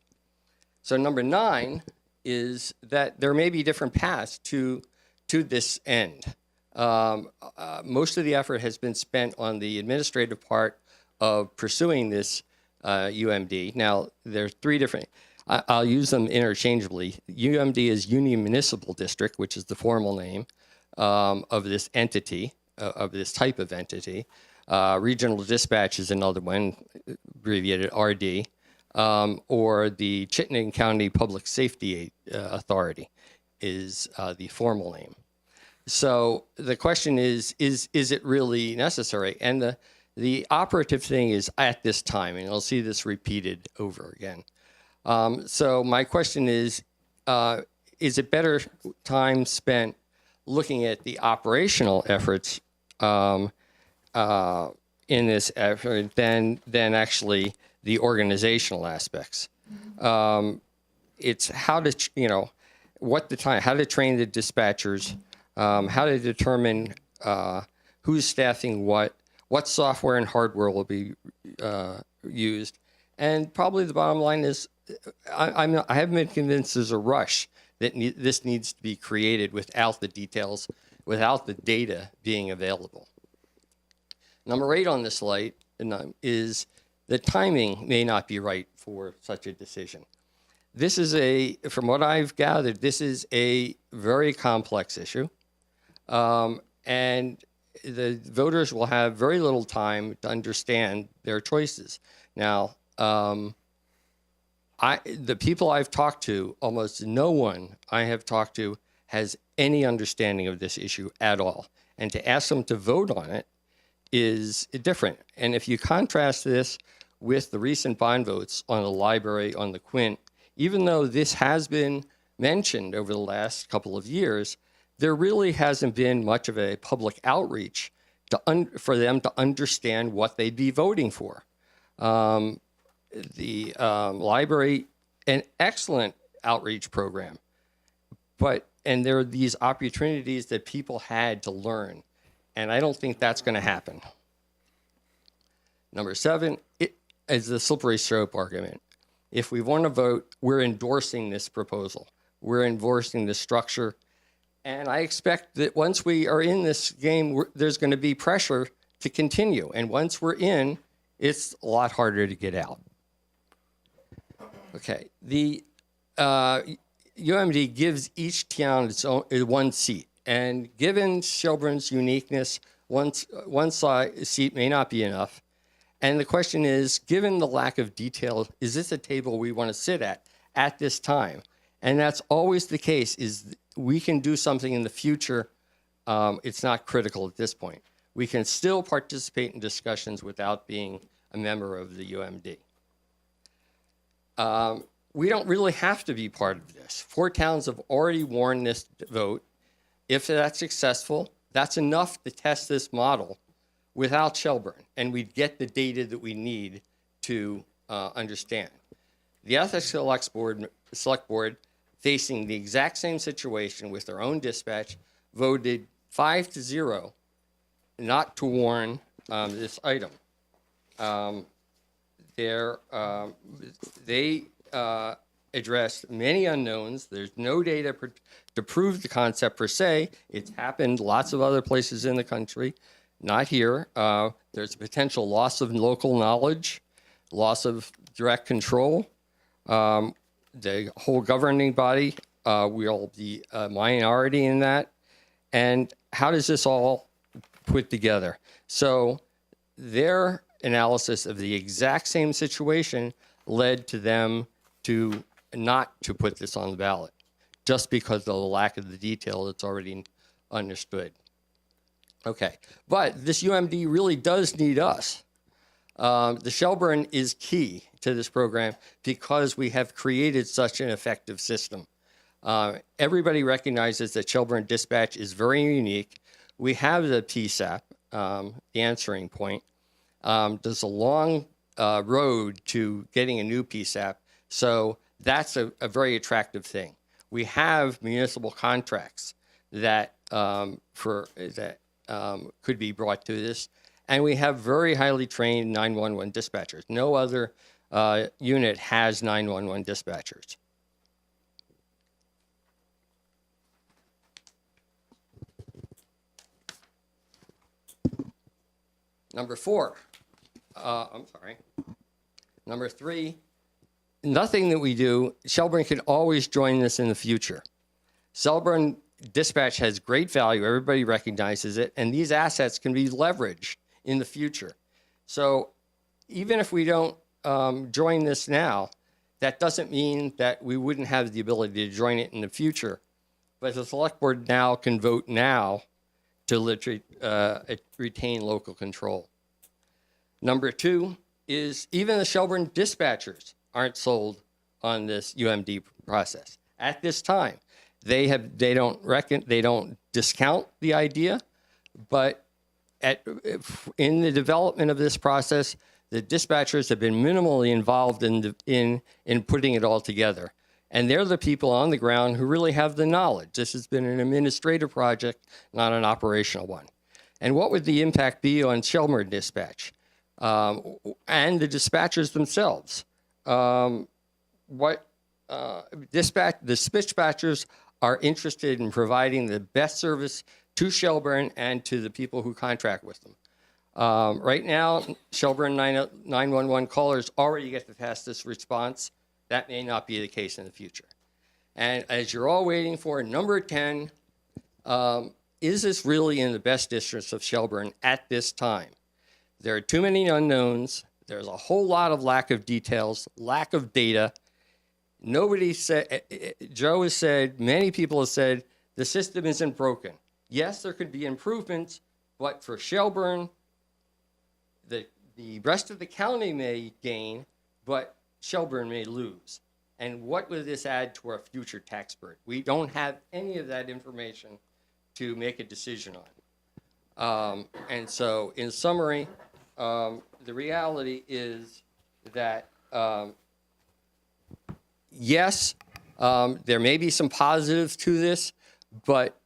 Speaker 3: So number 9 is that there may be different paths to this end. Most of the effort has been spent on the administrative part of pursuing this UMD. Now, there's three different, I'll use them interchangeably. UMD is Union Municipal District, which is the formal name of this entity, of this type of entity. Regional Dispatch is another one, abbreviated RD, or the Chittenden County Public Safety Authority is the formal name. So the question is it really necessary? And the operative thing is at this time, and you'll see this repeated over again. So my question is it better time spent looking at the operational efforts in this effort than actually the organizational aspects? It's how to, how to train the dispatchers, how to determine who's staffing what software and hardware will be used. And probably the bottom line is I haven't been convinced there's a rush that this needs to be created without the details, without the data being available. Number 8 on this slide is the timing may not be right for such a decision. This is from what I've gathered, this is a very complex issue. And the voters will have very little time to understand their choices. Now, the people I've talked to, almost no one I have talked to has any understanding of this issue at all. And to ask them to vote on it is different. And if you contrast this with the recent bond votes on the library, on the Quint, even though this has been mentioned over the last couple of years, there really hasn't been much of a public outreach for them to understand what they'd be voting for. The library, an excellent outreach program, and there are these opportunities that people had to learn, and I don't think that's going to happen. Number 7 is the slippery slope argument. If we want to vote, we're endorsing this proposal. We're endorsing the structure. And I expect that once we are in this game, there's going to be pressure to continue. And once we're in, it's a lot harder to get out. Okay, the UMD gives each town its own one seat. And given Shelburne's uniqueness, one seat may not be enough. And the question is, given the lack of detail, is this a table we want to sit at this time? And that's always the case, is we can do something in the future. It's not critical at this point. We can still participate in discussions without being a member of the UMD. We don't really have to be part of this. 4 towns have already warned this vote. If that's successful, that's enough to test this model without Shelburne, and we'd get the data that we need to understand. The Ethics Select Board, facing the exact same situation with their own dispatch, voted 5-0 not to warn this item. They addressed many unknowns. There's no data to prove the concept per se. It's happened lots of other places in the country, not here. There's a potential loss of local knowledge, loss of direct control. The whole governing body will be a minority in that. And how does this all put together? So their analysis of the exact same situation led to them to not to put this on the ballot, just because of the lack of the detail that's already understood. Okay, but this UMD really does need us. The Shelburne is key to this program because we have created such an effective system. Everybody recognizes that Shelburne Dispatch is very unique. We have the PSAP, the answering point. There's a long road to getting a new PSAP, so that's a very attractive thing. We have municipal contracts that could be brought to this, and we have very highly trained 911 dispatchers. No other unit has 911 dispatchers. Number 4, Number 3, nothing that we do, Shelburne could always join this in the future. Shelburne Dispatch has great value. Everybody recognizes it. And these assets can be leveraged in the future. So even if we don't join this now, that doesn't mean that we wouldn't have the ability to join it in the future. But the select board now can vote now to retain local control. Number 2 is even the Shelburne dispatchers aren't sold on this UMD process at this time. They don't discount the idea, but in the development of this process, the dispatchers have been minimally involved in putting it all together. And they're the people on the ground who really have the knowledge. This has been an administrative project, not an operational one. And what would the impact be on Shelburne Dispatch and the dispatchers themselves? The dispatchers are interested in providing the best service to Shelburne and to the people who contract with them. Right now, Shelburne 911 callers already get the fastest response. That may not be the case in the future. And as you're all waiting for number 10, is this really in the best interest of Shelburne at this time? There are too many unknowns. There's a whole lot of lack of details, lack of data. Nobody said, Joe has said, many people have said, the system isn't broken. Yes, there could be improvements, but for Shelburne, the rest of the county may gain, but Shelburne may lose. And what would this add to our future tax burden? We don't have any of that information to make a decision on. And so, in summary, the reality is that yes, there may be some positives to this, but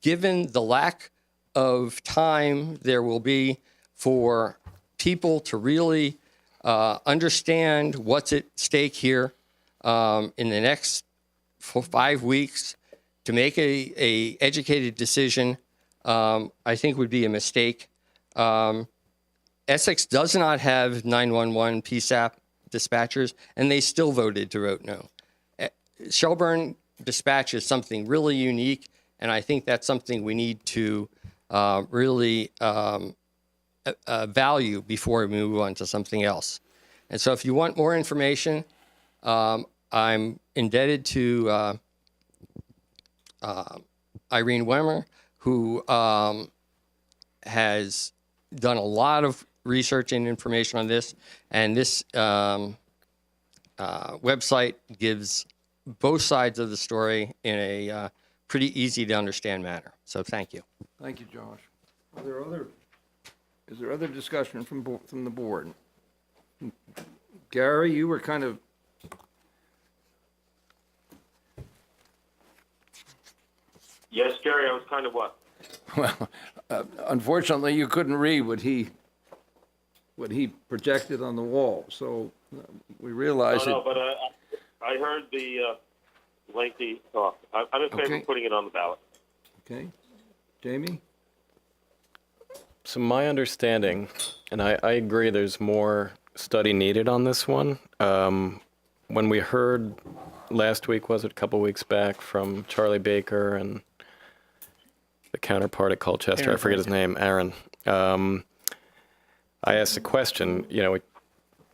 Speaker 3: given the lack of time there will be for people to really understand what's at stake here in the next 5 weeks to make a educated decision, I think would be a mistake. Essex does not have 911 PSAP dispatchers, and they still voted to vote no. Shelburne Dispatch is something really unique, and I think that's something we need to really value before we move on to something else. And so if you want more information, I'm indebted to Irene Wemmer, who has done a lot of research and information on this, and this website gives both sides of the story in a pretty easy to understand manner. So thank you.
Speaker 1: Thank you, Josh. Is there other discussion from the board? Gary, you were kind of...
Speaker 4: Yes, Jerry, I was kind of what?
Speaker 1: Well, unfortunately, you couldn't read what he projected on the wall, so we realized
Speaker 4: No, but I heard the lengthy talk. I'm in favor
Speaker 1: Okay.
Speaker 4: of putting it on the ballot.
Speaker 1: Okay. Jamie?
Speaker 5: So my understanding, and I agree there's more study needed on this one. When we heard last week, was it a couple weeks back, from Charlie Baker and the counterpart at Colchester,
Speaker 2: Aaron
Speaker 5: I forget his name, Aaron. I asked a question,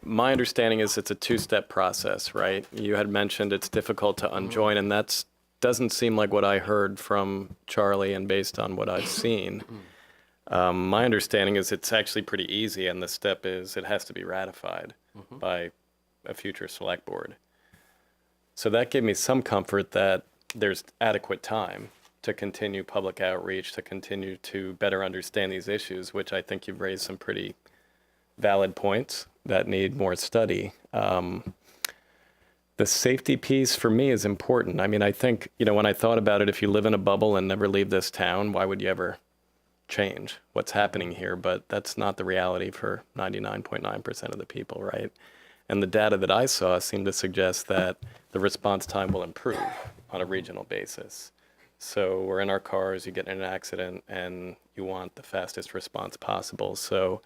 Speaker 5: my understanding is it's a two-step process, right? You had mentioned it's difficult to unjoin, and that doesn't seem like what I heard from Charlie and based on what I've seen. My understanding is it's actually pretty easy, and the step is it has to be ratified by a future select board. So that gave me some comfort that there's adequate time to continue public outreach, to continue to better understand these issues, which I think you've raised some pretty valid points that need more study. The safety piece for me is important. I mean, I think, when I thought about it, if you live in a bubble and never leave this town, why would you ever change what's happening here? But that's not the reality for 99.9% of the people, right? And the data that I saw seemed to suggest that the response time will improve on a regional basis. So we're in our cars, you get in an accident, and you want the fastest response possible. So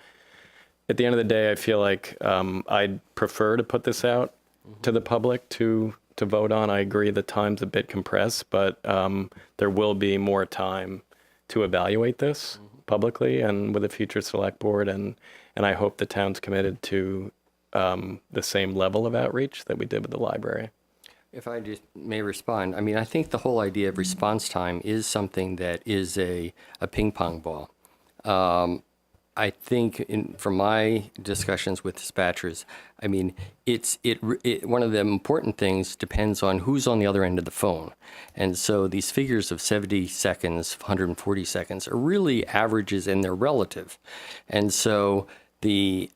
Speaker 5: at the end of the day, I feel like I'd prefer to put this out to the public to vote on. I agree the time's a bit compressed, but there will be more time to evaluate this publicly and with a future select board. And I hope the town's committed to the same level of outreach that we did with the library.
Speaker 3: If I just may respond, I mean, I think the whole idea of response time is something that is a ping pong ball. I think from my discussions with dispatchers, I mean, one of the important things depends on who's on the other end of the phone. And so these figures of 70 seconds, 140 seconds are really averages and they're relative. And so the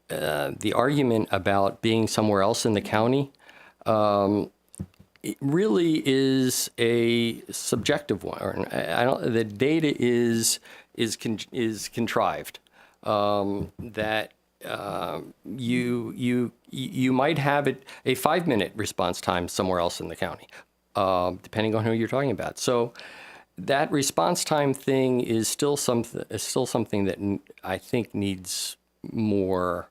Speaker 3: argument about being somewhere else in the county, it really is a subjective one. The data is contrived. That you might have a 5-minute response time somewhere else in the county, depending on who you're talking about. So that response time thing is still something that I think needs more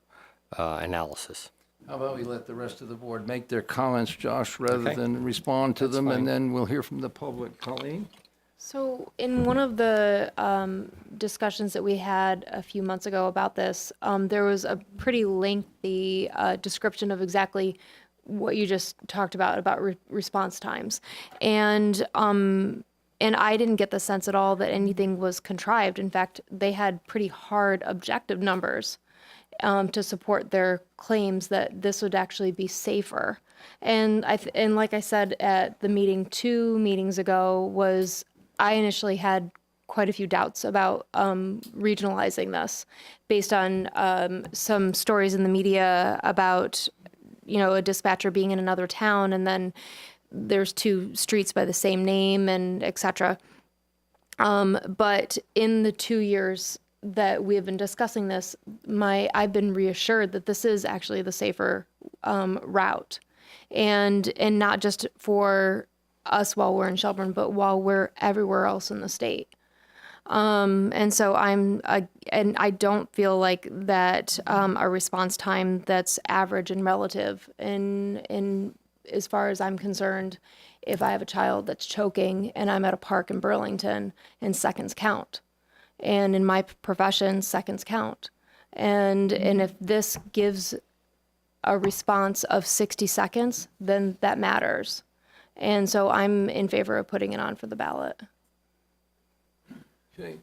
Speaker 3: analysis.
Speaker 1: How about we let the rest of the board make their comments, Josh, rather
Speaker 3: Okay.
Speaker 1: than respond to them,
Speaker 3: fine.
Speaker 1: and then we'll hear from the public. Colleen?
Speaker 7: So in one of the discussions that we had a few months ago about this, there was a pretty lengthy description of exactly what you just talked about response times. And I didn't get the sense at all that anything was contrived. In fact, they had pretty hard objective numbers to support their claims that this would actually be safer. And like I said at the meeting 2 meetings ago, I initially had quite a few doubts about regionalizing this based on some stories in the media about, a dispatcher being in another town and then there's 2 streets by the same name and et cetera. But in the 2 years that we have been discussing this, I've been reassured that this is actually the safer route, and not just for us while we're in Shelburne, but while we're everywhere else in the state. And so and I don't feel like that a response time that's average and relative. In as far as I'm concerned, if I have a child that's choking and I'm at a park in Burlington, and seconds count. And in my profession, seconds count. And if this gives a response of 60 seconds, then that matters. And so I'm in favor of putting it on for the ballot.
Speaker 1: Okay.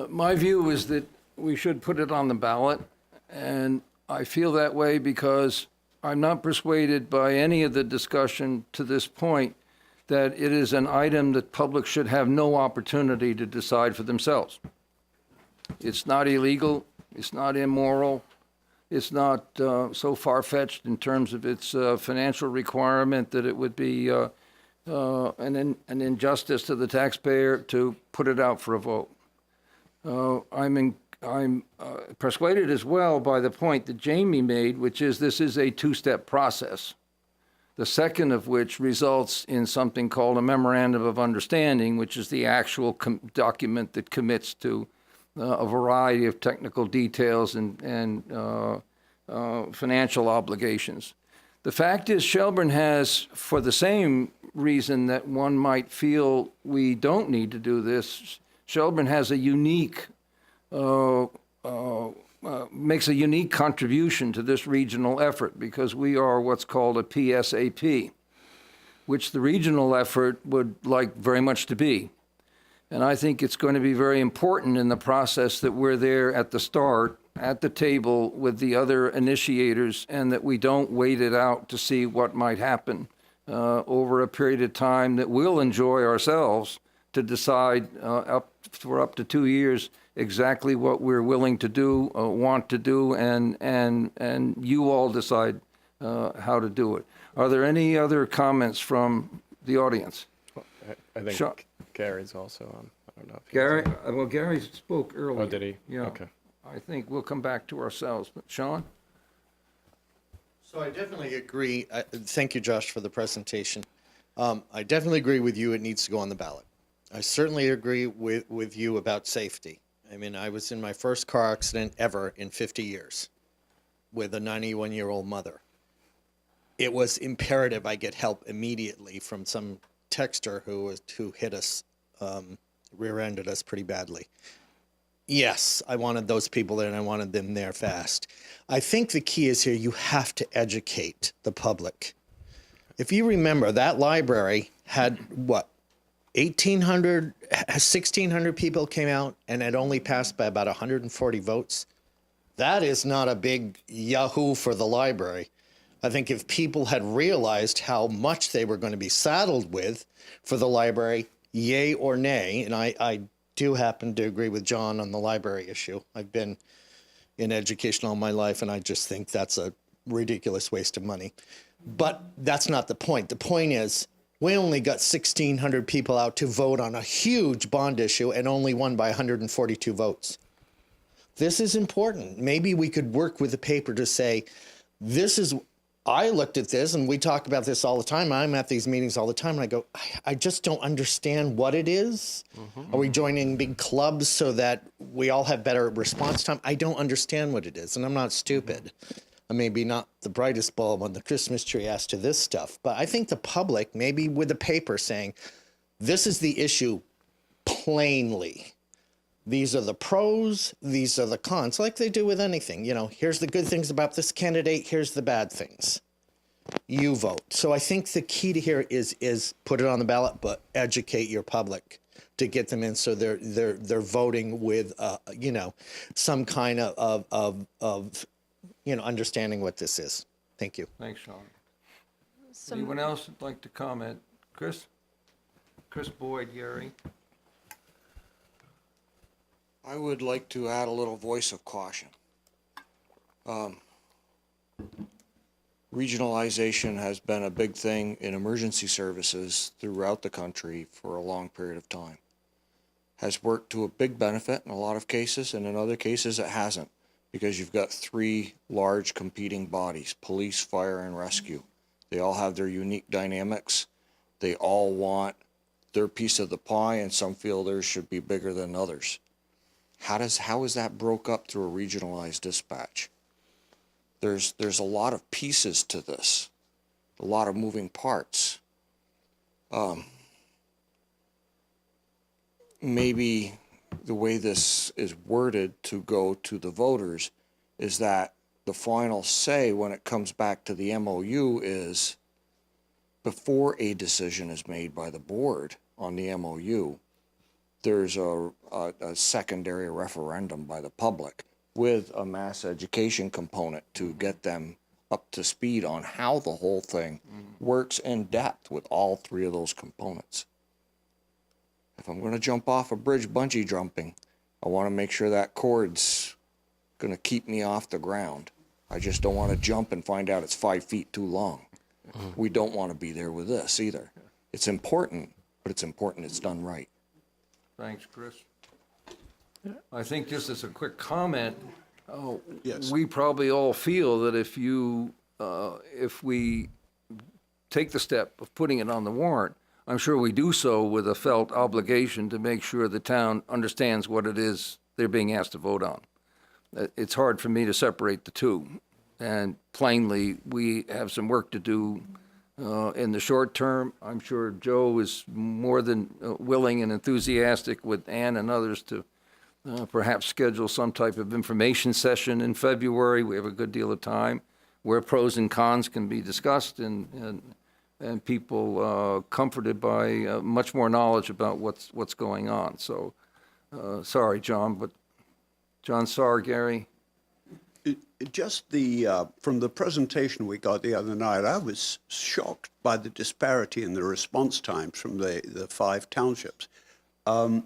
Speaker 1: My view is that we should put it on the ballot, and I feel that way because I'm not persuaded by any of the discussion to this point that it is an item that public should have no opportunity to decide for themselves. It's not illegal, it's not immoral, it's not so far-fetched in terms of its financial requirement that it would be an injustice to the taxpayer to put it out for a vote. I'm persuaded as well by the point that Jamie made, which is this is a 2-step process. The second of which results in something called a memorandum of understanding, which is the actual document that commits to a variety of technical details and financial obligations. The fact is, Shelburne has, for the same reason that one might feel we don't need to do this, Shelburne has a unique, makes a unique contribution to this regional effort because we are what's called a PSAP, which the regional effort would like very much to be. And I think it's going to be very important in the process that we're there at the start, at the table with the other initiators, and that we don't wait it out to see what might happen over a period of time that we'll enjoy ourselves to decide for up to 2 years exactly what we're willing to do, want to do, and you all decide how to do it. Are there any other comments from the audience?
Speaker 5: I think
Speaker 1: Sure.
Speaker 5: Gary's also on. I don't know if
Speaker 1: Gary, well, Gary spoke earlier.
Speaker 5: Oh, did he?
Speaker 1: Yeah.
Speaker 5: Okay.
Speaker 1: I think we'll come back to ourselves. But Sean?
Speaker 10: So I definitely agree. Thank you, Josh, for the presentation. I definitely agree with you. It needs to go on the ballot. I certainly agree with you about safety. I mean, I was in my first car accident ever in 50 years with a 91-year-old mother. It was imperative I get help immediately from some texter who hit us, rear-ended us pretty badly. Yes, I wanted those people there and I wanted them there fast. I think the key is here, you have to educate the public. If you remember, that library had, what, 1,600 people came out and it only passed by about 140 votes. That is not a big yahoo for the library. I think if people had realized how much they were going to be saddled with for the library, yay or nay, and I do happen to agree with John on the library issue. I've been in education all my life, and I just think that's a ridiculous waste of money. But that's not the point. The point is, we only got 1,600 people out to vote on a huge bond issue and only won by 142 votes. This is important. Maybe we could work with the paper to say, I looked at this and we talk about this all the time. I'm at these meetings all the time and I go, I just don't understand what it is. Are we joining big clubs so that we all have better response time? I don't understand what it is, and I'm not stupid. I may be not the brightest bulb on the Christmas tree as to this stuff, but I think the public, maybe with the paper saying, this is the issue plainly. These are the pros, these are the cons, like they do with anything. You know, here's the good things about this candidate, here's the bad things. You vote. So I think the key to here is put it on the ballot, but educate your public to get them in so they're voting with some kind of understanding what this is. Thank you.
Speaker 1: Thanks, Sean. Anyone else would like to comment? Chris Boyd, Gary.
Speaker 12: I would like to add a little voice of caution. Regionalization has been a big thing in emergency services throughout the country for a long period of time. Has worked to a big benefit in a lot of cases, and in other cases it hasn't, because you've got three large competing bodies: police, fire, and rescue. They all have their unique dynamics. They all want their piece of the pie, and some feel theirs should be bigger than others. How is that broke up through a regionalized dispatch? There's a lot of pieces to this, a lot of moving parts. Maybe the way this is worded to go to the voters is that the final say when it comes back to the MOU is, before a decision is made by the board on the MOU, there's a secondary referendum by the public with a mass education component to get them up to speed on how the whole thing works in depth with all three of those components. If I'm going to jump off a bridge bungee jumping, I want to make sure that cord's going to keep me off the ground. I just don't want to jump and find out it's 5 feet too long. We don't want to be there with this either. It's important, but it's important it's done right.
Speaker 1: Thanks, Chris. I think just as a quick comment,
Speaker 6: Yes.
Speaker 1: we probably all feel that if we take the step of putting it on the warrant, I'm sure we do so with a felt obligation to make sure the town understands what it is they're being asked to vote on. It's hard for me to separate the two. And plainly, we have some work to do in the short term. I'm sure Joe is more than willing and enthusiastic with Ann and others to perhaps schedule some type of information session in February. We have a good deal of time where pros and cons can be discussed and people comforted by much more knowledge about what's going on. So, sorry, John, but John Sarr, Gary.
Speaker 6: Just from the presentation we got the other night, I was shocked by the disparity in the response times from the 5 townships. I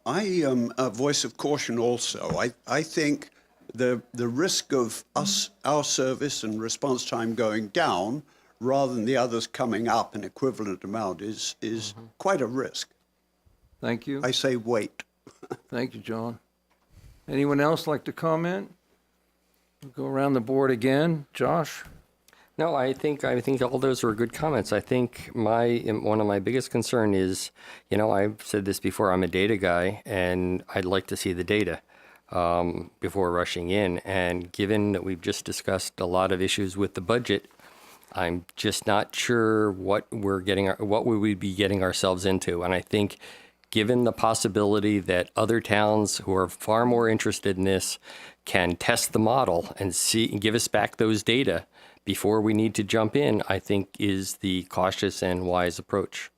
Speaker 6: am a voice of caution also. I think the risk of our service and response time going down rather than the others coming up an equivalent amount is quite a risk.
Speaker 1: Thank you.
Speaker 6: I say wait.
Speaker 1: Thank you, John. Anyone else like to comment? We'll go around the board again. Josh?
Speaker 3: No, I think all those were good comments. I think one of my biggest concern is, I've said this before, I'm a data guy, and I'd like to see the data before rushing in. And given that we've just discussed a lot of issues with the budget, I'm just not sure what we would be getting ourselves into. And I think, given the possibility that other towns who are far more interested in this can test the model and give us back those data before we need to jump in, I think is the cautious and wise approach.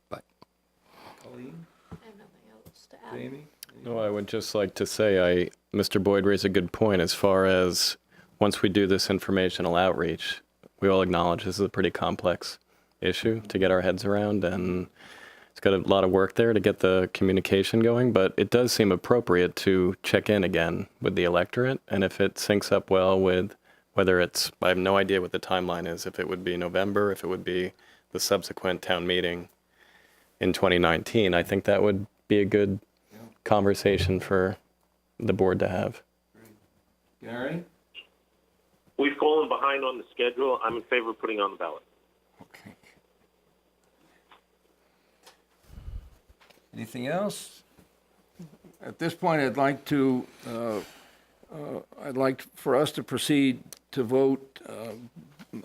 Speaker 3: But
Speaker 1: Colleen,
Speaker 7: I have nothing else to add.
Speaker 1: Jamie?
Speaker 5: No, I would just like to say, Mr. Boyd raised a good point as far as once we do this informational outreach, we all acknowledge this is a pretty complex issue to get our heads around, and it's got a lot of work there to get the communication going, but it does seem appropriate to check in again with the electorate, and if it syncs up well with whether I have no idea what the timeline is, if it would be November, if it would be the subsequent town meeting in 2019, I think that would be a good conversation for the board to have.
Speaker 1: Gary?
Speaker 4: We've fallen behind on the schedule. I'm in favor of putting it on the ballot.
Speaker 1: Okay. Anything else? At this point, I'd like for us to proceed to vote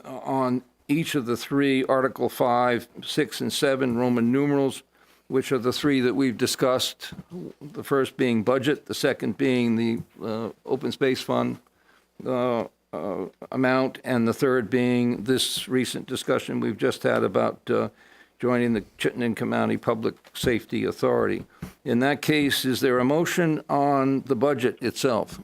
Speaker 1: on each of the three Article 5, 6, and 7 Roman numerals, which are the three that we've discussed. The first being budget, the second being the open space fund amount, and the third being this recent discussion we've just had about joining the Chittenden County Public Safety Authority. In that case, is there a motion on the budget itself?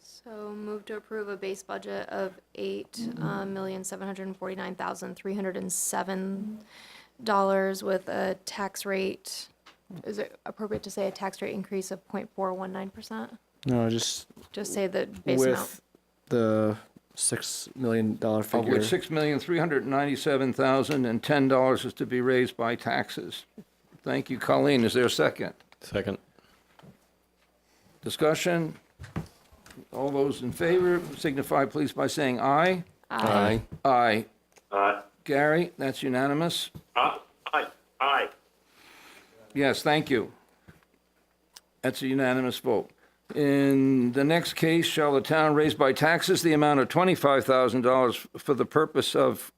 Speaker 7: So move to approve a base budget of $8,749,307 with a tax rate, is it appropriate to say a tax rate increase of 0.419%?
Speaker 2: No, just
Speaker 7: Just say the base amount.
Speaker 2: with the $6 million
Speaker 1: Of
Speaker 2: figure.
Speaker 1: which $6,397,010 is to be raised by taxes. Thank you, Colleen. Is there a second?
Speaker 5: Second.
Speaker 1: Discussion? All those in favor signify please by saying aye.
Speaker 3: Aye.
Speaker 1: Aye.
Speaker 4: Aye.
Speaker 1: Gary, that's unanimous?
Speaker 4: Aye. Aye.
Speaker 1: Yes, thank you. That's a unanimous vote. In the next case, shall the town raise by taxes the amount of $25,000 for the purpose of,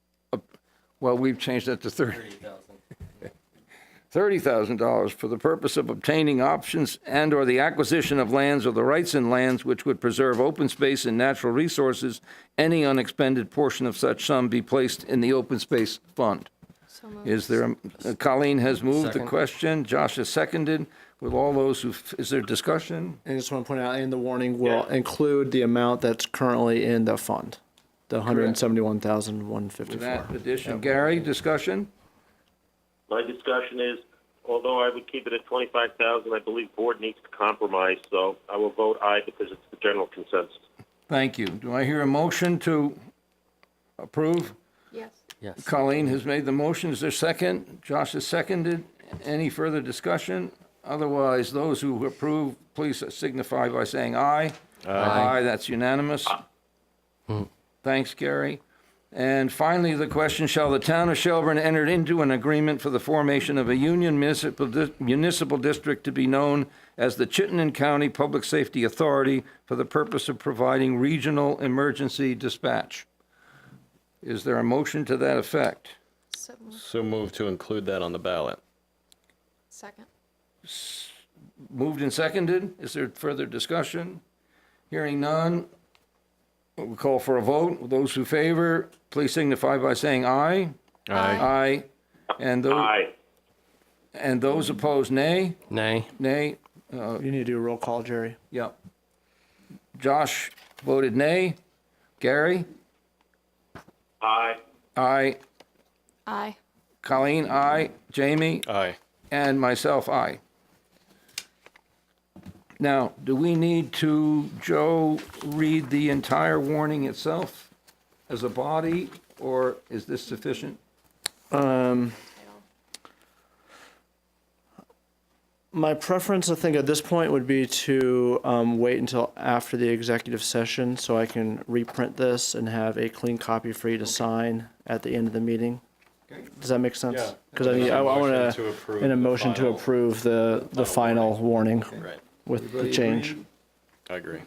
Speaker 1: well, we've changed that to $30,000 for the purpose of obtaining options and/or the acquisition of lands or the rights in lands which would preserve open space and natural resources. Any unexpended portion of such sum be placed in the open space fund.
Speaker 7: So moved.
Speaker 1: Is there, Colleen has moved the
Speaker 3: Second.
Speaker 1: question, Josh has seconded. With all those who, is there discussion?
Speaker 2: I just want to point out, in the warning will include the amount that's currently in the fund, the
Speaker 1: With
Speaker 2: $171,154.
Speaker 1: that addition, Gary, discussion?
Speaker 4: My discussion is, although I would keep it at 25,000, I believe board needs to compromise, so I will vote aye because it's the general consensus.
Speaker 1: Thank you. Do I hear a motion to approve?
Speaker 7: Yes.
Speaker 3: Yes.
Speaker 1: Colleen has made the motion. Is there a second? Josh has seconded. Any further discussion? Otherwise, those who approve, please signify by saying aye. Aye. That's unanimous. Thanks, Gary. And finally, the question, shall the town of Shelburne enter into an agreement for the formation of a union municipal district to be known as the Chittenden County Public Safety Authority for the purpose of providing regional emergency dispatch? Is there a motion to that effect?
Speaker 7: So moved.
Speaker 5: So move to include that on the ballot.
Speaker 7: Second.
Speaker 1: Moved and seconded. Is there further discussion? Hearing none, we'll call for a vote. Those who favor, please signify by saying aye.
Speaker 5: Aye.
Speaker 1: Aye. And those,
Speaker 4: Aye.
Speaker 1: and those opposed, nay?
Speaker 3: Nay.
Speaker 1: Nay.
Speaker 2: You need to do a roll call, Jerry.
Speaker 1: Yep. Josh voted nay. Gary?
Speaker 4: Aye.
Speaker 1: Aye.
Speaker 7: Aye.
Speaker 1: Colleen, aye. Jamie?
Speaker 5: Aye.
Speaker 1: And myself, aye. Now, do we need to, Joe, read the entire warning itself as a body, or is this sufficient?
Speaker 2: My preference, I think, at this point would be to wait until after the executive session so I can reprint this and have a clean copy for you to sign at the end of the meeting. Does that make sense?
Speaker 5: Yeah.
Speaker 2: Because I want
Speaker 5: To approve
Speaker 2: in a
Speaker 5: the
Speaker 2: motion to
Speaker 5: final-
Speaker 2: approve the final warning
Speaker 5: Right.
Speaker 2: with the
Speaker 1: Everybody
Speaker 2: change.
Speaker 1: agree?
Speaker 5: I agree.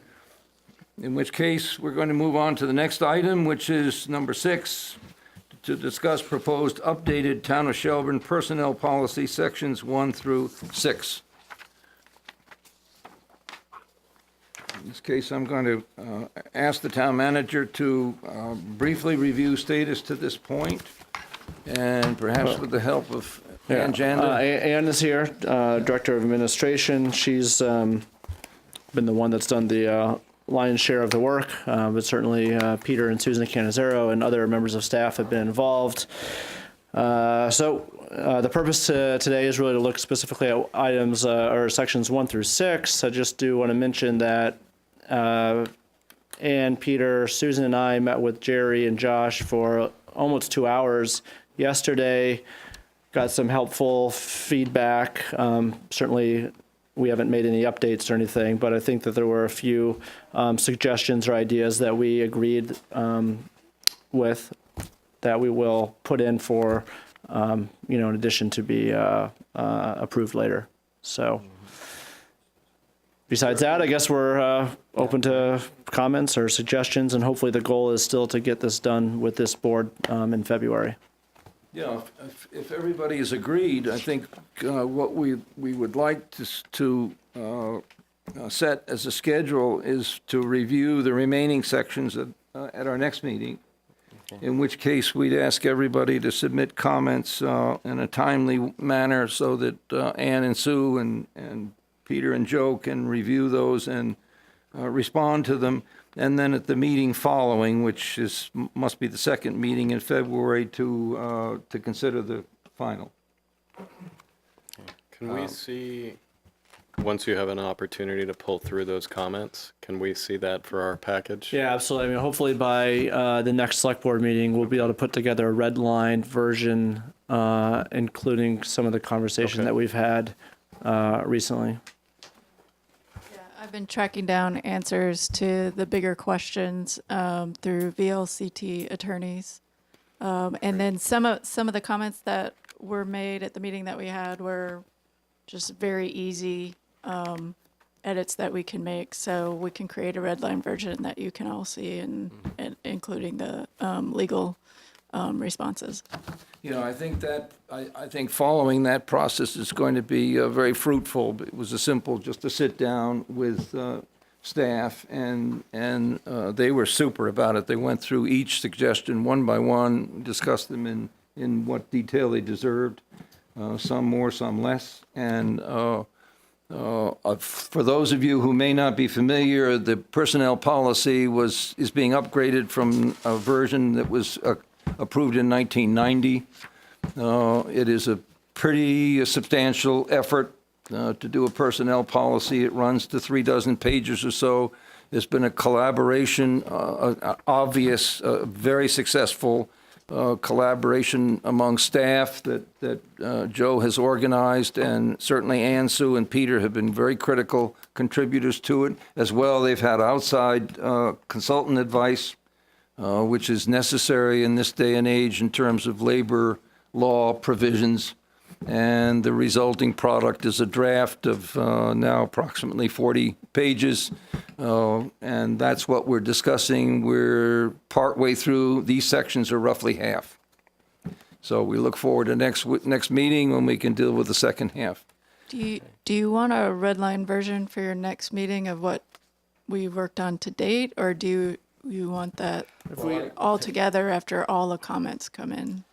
Speaker 1: In which case, we're going to move on to the next item, which is number 6, to discuss proposed updated Town of Shelburne Personnel Policy, Sections 1 through 6. In this case, I'm going to ask the town manager to briefly review status to this point, and perhaps with the help of Ann Janda.
Speaker 2: Ann is here, Director of Administration. She's been the one that's done the lion's share of the work, but certainly Peter and Susan Canizero and other members of staff have been involved. The purpose today is really to look specifically at items or sections 1 through 6. I just do want to mention that Ann, Peter, Susan, and I met with Jerry and Josh for almost 2 hours yesterday. Got some helpful feedback. Certainly, we haven't made any updates or anything, but I think that there were a few suggestions or ideas that we agreed with that we will put in for, in addition to be approved later. So besides that, I guess we're open to comments or suggestions, and hopefully the goal is still to get this done with this board in February.
Speaker 1: Yeah, if everybody is agreed, I think what we would like to set as a schedule is to review the remaining sections at our next meeting, in which case we'd ask everybody to submit comments in a timely manner so that Ann and Sue and Peter and Joe can review those and respond to them. And then at the meeting following, which must be the second meeting in February, to consider the final.
Speaker 5: Can we see, once you have an opportunity to pull through those comments, can we see that for our package?
Speaker 2: Yeah, absolutely. I mean, hopefully by the next select board meeting, we'll be able to put together a red line version, including some of the conversation that we've had recently.
Speaker 8: I've been tracking down answers to the bigger questions through VLCT attorneys. And then some of the comments that were made at the meeting that we had were just very easy edits that we can make. So we can create a red line version that you can all see, and including the legal responses.
Speaker 1: I think following that process is going to be very fruitful. It was just to sit down with staff, and they were super about it. They went through each suggestion one by one, discussed them in what detail they deserved, some more, some less. And for those of you who may not be familiar, the personnel policy is being upgraded from a version that was approved in 1990. It is a pretty substantial effort to do a personnel policy. It runs to 36 pages or so. There's been a collaboration, obvious, very successful collaboration among staff that Joe has organized, and certainly Ann, Sue, and Peter have been very critical contributors to it. As well, they've had outside consultant advice, which is necessary in this day and age in terms of labor law provisions. And the resulting product is a draft of now approximately 40 pages. And that's what we're discussing. We're partway through. These sections are roughly half. So we look forward to next meeting when we can deal with the second half.
Speaker 8: Do you want a red line version for your next meeting of what we worked on to date, or do you want that all together after all the comments come in?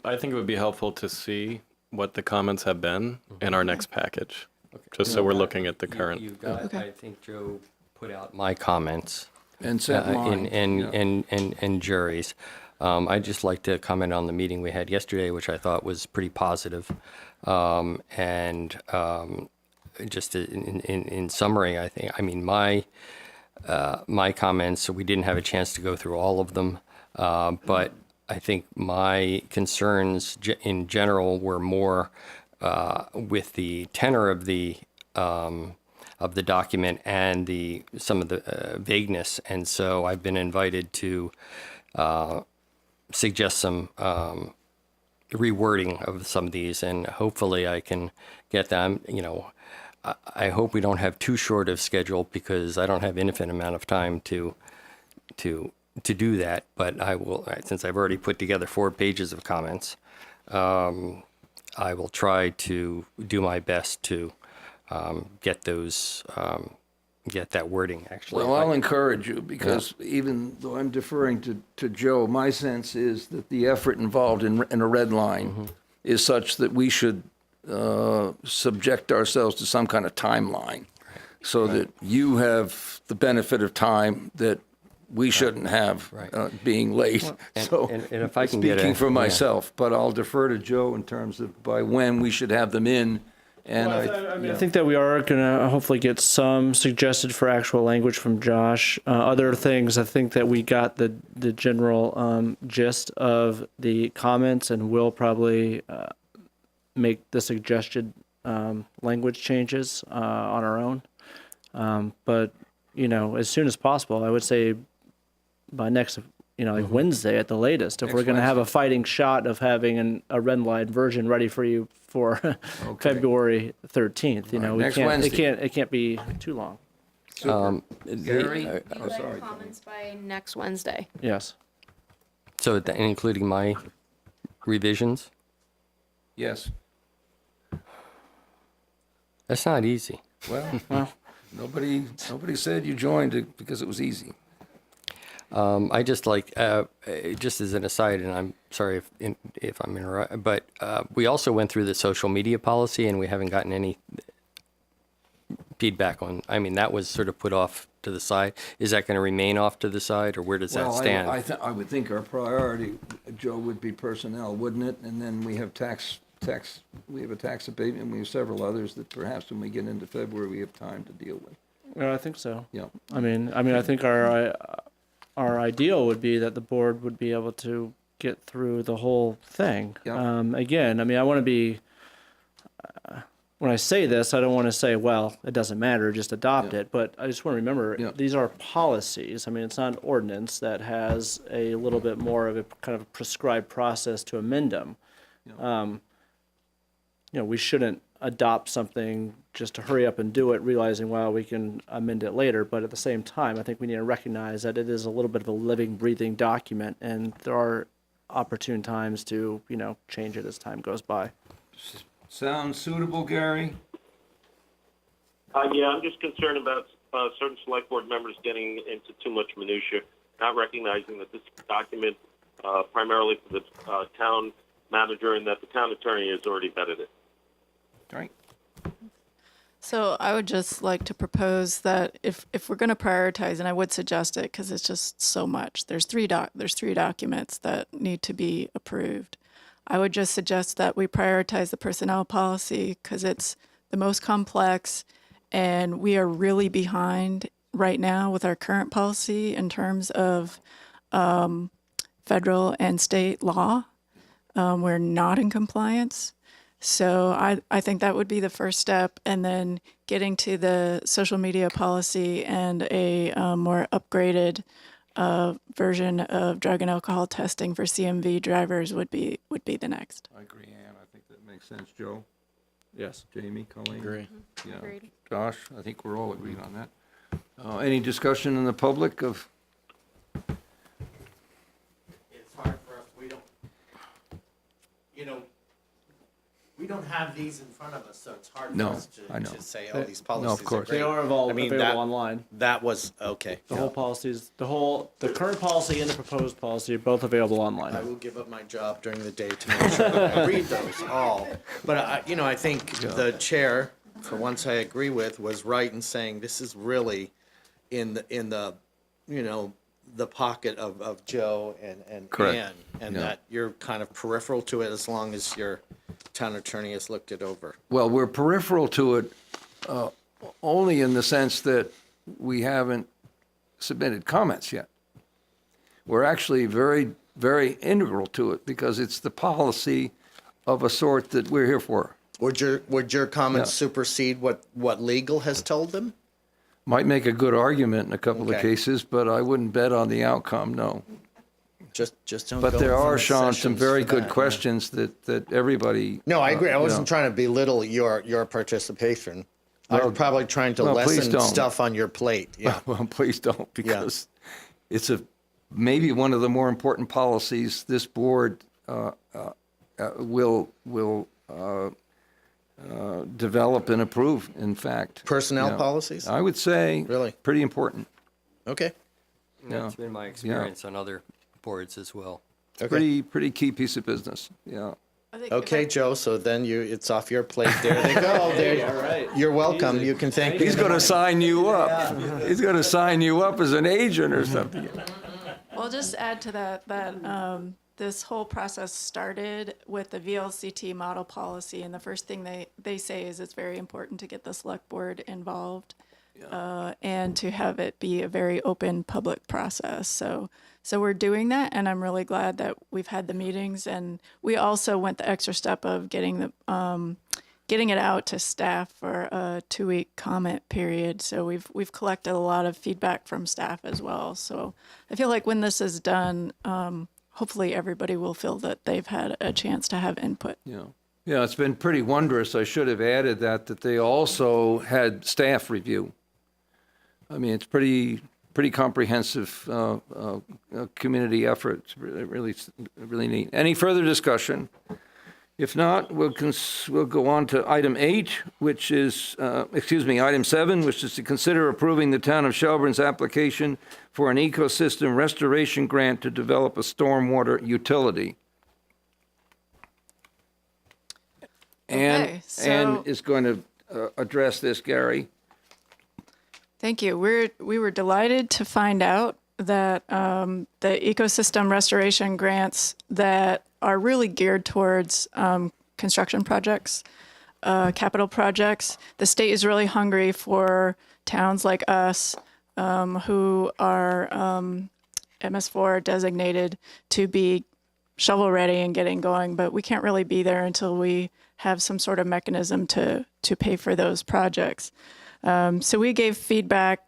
Speaker 5: I think it would be helpful to see what the comments have been in our next package, just so we're looking at the current.
Speaker 3: I think Joe put out my comments
Speaker 1: And set mine.
Speaker 3: and juries. I'd just like to comment on the meeting we had yesterday, which I thought was pretty positive. Just in summary, my comments, we didn't have a chance to go through all of them, but I think my concerns in general were more with the tenor of the document and some of the vagueness, and so I've been invited to suggest some rewording of some of these, and hopefully I can get them. I hope we don't have too short of schedule, because I don't have infinite amount of time to do that. But I will, since I've already put together 4 pages of comments, I will try to do my best to get those, get that wording, actually.
Speaker 1: Well, I'll encourage you, because even though I'm deferring to Joe, my sense is that the effort involved in a red line is such that we should subject ourselves to some kind of timeline, so that you have the benefit of time that we shouldn't have being late. So,
Speaker 3: and if I can get
Speaker 1: speaking for myself, but I'll defer to Joe in terms of by when we should have them in. And
Speaker 2: I think that we are going to hopefully get some suggested for actual language from Josh. Other things, I think that we got the general gist of the comments, and we'll probably make the suggested language changes on our own. But, as soon as possible, I would say by next, like Wednesday at the latest, if we're going to have a fighting shot of having a red line version ready for you for February 13th.
Speaker 1: Next Wednesday.
Speaker 2: It can't be too long.
Speaker 1: Gary?
Speaker 7: Oh, sorry. Comments by next Wednesday.
Speaker 2: Yes.
Speaker 3: So including my revisions?
Speaker 1: Yes.
Speaker 3: That's not easy.
Speaker 1: Well, nobody said you joined it because it was easy.
Speaker 3: I just just as an aside, and I'm sorry if I'm interrupting, but we also went through the social media policy, and we haven't gotten any feedback on. I mean, that was sort of put off to the side. Is that going to remain off to the side, or where does that stand?
Speaker 1: I would think our priority, Joe, would be personnel, wouldn't it? And then we have we have a tax abatement, we have several others that perhaps when we get into February, we have time to deal with.
Speaker 2: Well, I think so.
Speaker 1: Yeah.
Speaker 2: I mean, I think our ideal would be that the board would be able to get through the whole thing.
Speaker 1: Yeah.
Speaker 2: Again, I want to be, when I say this, I don't want to say, well, it doesn't matter, just adopt it. But I just want to remember, these are policies. It's not an ordinance that has a little bit more of a kind of prescribed process to amend them. We shouldn't adopt something just to hurry up and do it, realizing, well, we can amend it later. But at the same time, I think we need to recognize that it is a little bit of a living, breathing document, and there are opportune times to, change it as time goes by.
Speaker 1: Sounds suitable, Gary?
Speaker 4: Yeah, I'm just concerned about certain select board members getting into too much minutia, not recognizing that this document primarily for the town manager, and that the town attorney has already vetted it.
Speaker 1: Right.
Speaker 8: So I would just like to propose that if we're going to prioritize, and I would suggest it because it's just so much. There's three documents that need to be approved. I would just suggest that we prioritize the personnel policy because it's the most complex, and we are really behind right now with our current policy in terms of federal and state law. We're not in compliance. So I think that would be the first step, and then getting to the social media policy and a more upgraded version of drug and alcohol testing for CMV drivers would be the next.
Speaker 1: I agree, Ann. I think that makes sense. Joe?
Speaker 2: Yes.
Speaker 1: Jamie? Colleen?
Speaker 5: Agree.
Speaker 1: Yeah.
Speaker 7: Agreed.
Speaker 1: Josh? I think we're all agreed on that. Any discussion in the public of?
Speaker 13: It's hard for us, we don't have these in front of us, so it's hard
Speaker 1: No,
Speaker 13: for us
Speaker 1: I know.
Speaker 13: to say, oh, these policies are
Speaker 1: course.
Speaker 13: great.
Speaker 2: They are available,
Speaker 13: I mean,
Speaker 2: available online.
Speaker 13: That was, okay.
Speaker 2: The whole policies, the current policy and the proposed policy are both available online.
Speaker 13: I will give up my job during the day to make sure that I read those all. But, I think the chair, for once I agree with, was right in saying this is really in the the pocket of Joe and
Speaker 1: Correct.
Speaker 13: Ann, and
Speaker 1: Yeah.
Speaker 13: that you're kind of peripheral to it as long as your town attorney has looked it over.
Speaker 1: Well, we're peripheral to it only in the sense that we haven't submitted comments yet. We're actually very, very integral to it because it's the policy of a sort that we're here for.
Speaker 10: Would your comments supersede what legal has told them?
Speaker 12: Might make a good argument in a couple of
Speaker 10: Okay.
Speaker 12: cases, but I wouldn't bet on the outcome, no.
Speaker 10: Just don't.
Speaker 12: But
Speaker 10: go
Speaker 12: there
Speaker 10: in
Speaker 12: are,
Speaker 10: front of
Speaker 12: Sean, some
Speaker 10: Sessions
Speaker 12: very
Speaker 10: for
Speaker 12: good
Speaker 10: that, yeah.
Speaker 12: questions that everybody.
Speaker 10: No, I agree. I
Speaker 12: you
Speaker 10: wasn't
Speaker 12: know.
Speaker 10: trying to belittle your participation. I
Speaker 12: Well,
Speaker 10: was probably trying to
Speaker 12: well, please
Speaker 10: lessen
Speaker 12: don't.
Speaker 10: stuff on your plate. Yeah.
Speaker 12: Well, please don't, because it's maybe one of the more important policies this board will develop and approve, in fact.
Speaker 10: Personnel
Speaker 12: Yeah.
Speaker 10: policies?
Speaker 12: I would say.
Speaker 10: Really?
Speaker 12: Pretty important.
Speaker 10: Okay.
Speaker 3: That's been my experience on other boards as well.
Speaker 10: Okay.
Speaker 12: Pretty key piece of business, yeah.
Speaker 10: Okay, Joe. So then it's off your plate. There they go. There. You're welcome. You can thank me.
Speaker 12: He's going to sign you up. He's going to sign you up as an agent or something.
Speaker 8: Well, just add to that this whole process started with the VLCT model policy, and the first thing they say is it's very important to get the select board involved and to have it be a very open public process. So we're doing that, and I'm really glad that we've had the meetings, and we also went the extra step of getting it out to staff for a 2-week comment period. So we've collected a lot of feedback from staff as well. So I feel like when this is done, hopefully everybody will feel that they've had a chance to have input.
Speaker 12: Yeah, it's been pretty wondrous. I should have added that they also had staff review. I mean, it's pretty comprehensive community effort. It's really neat. Any further discussion? If not, we'll go on to item 8, which is, item 7, which is to consider approving the town of Shelburne's application for an ecosystem restoration grant to develop a stormwater utility.
Speaker 8: Okay,
Speaker 12: And is going to address this, Gary.
Speaker 8: Thank you. We were delighted to find out that the ecosystem restoration grants that are really geared towards construction projects, capital projects, the state is really hungry for towns like us who are MS4 designated to be shovel ready and getting going, but we can't really be there until we have some sort of mechanism to pay for those projects. So we gave feedback.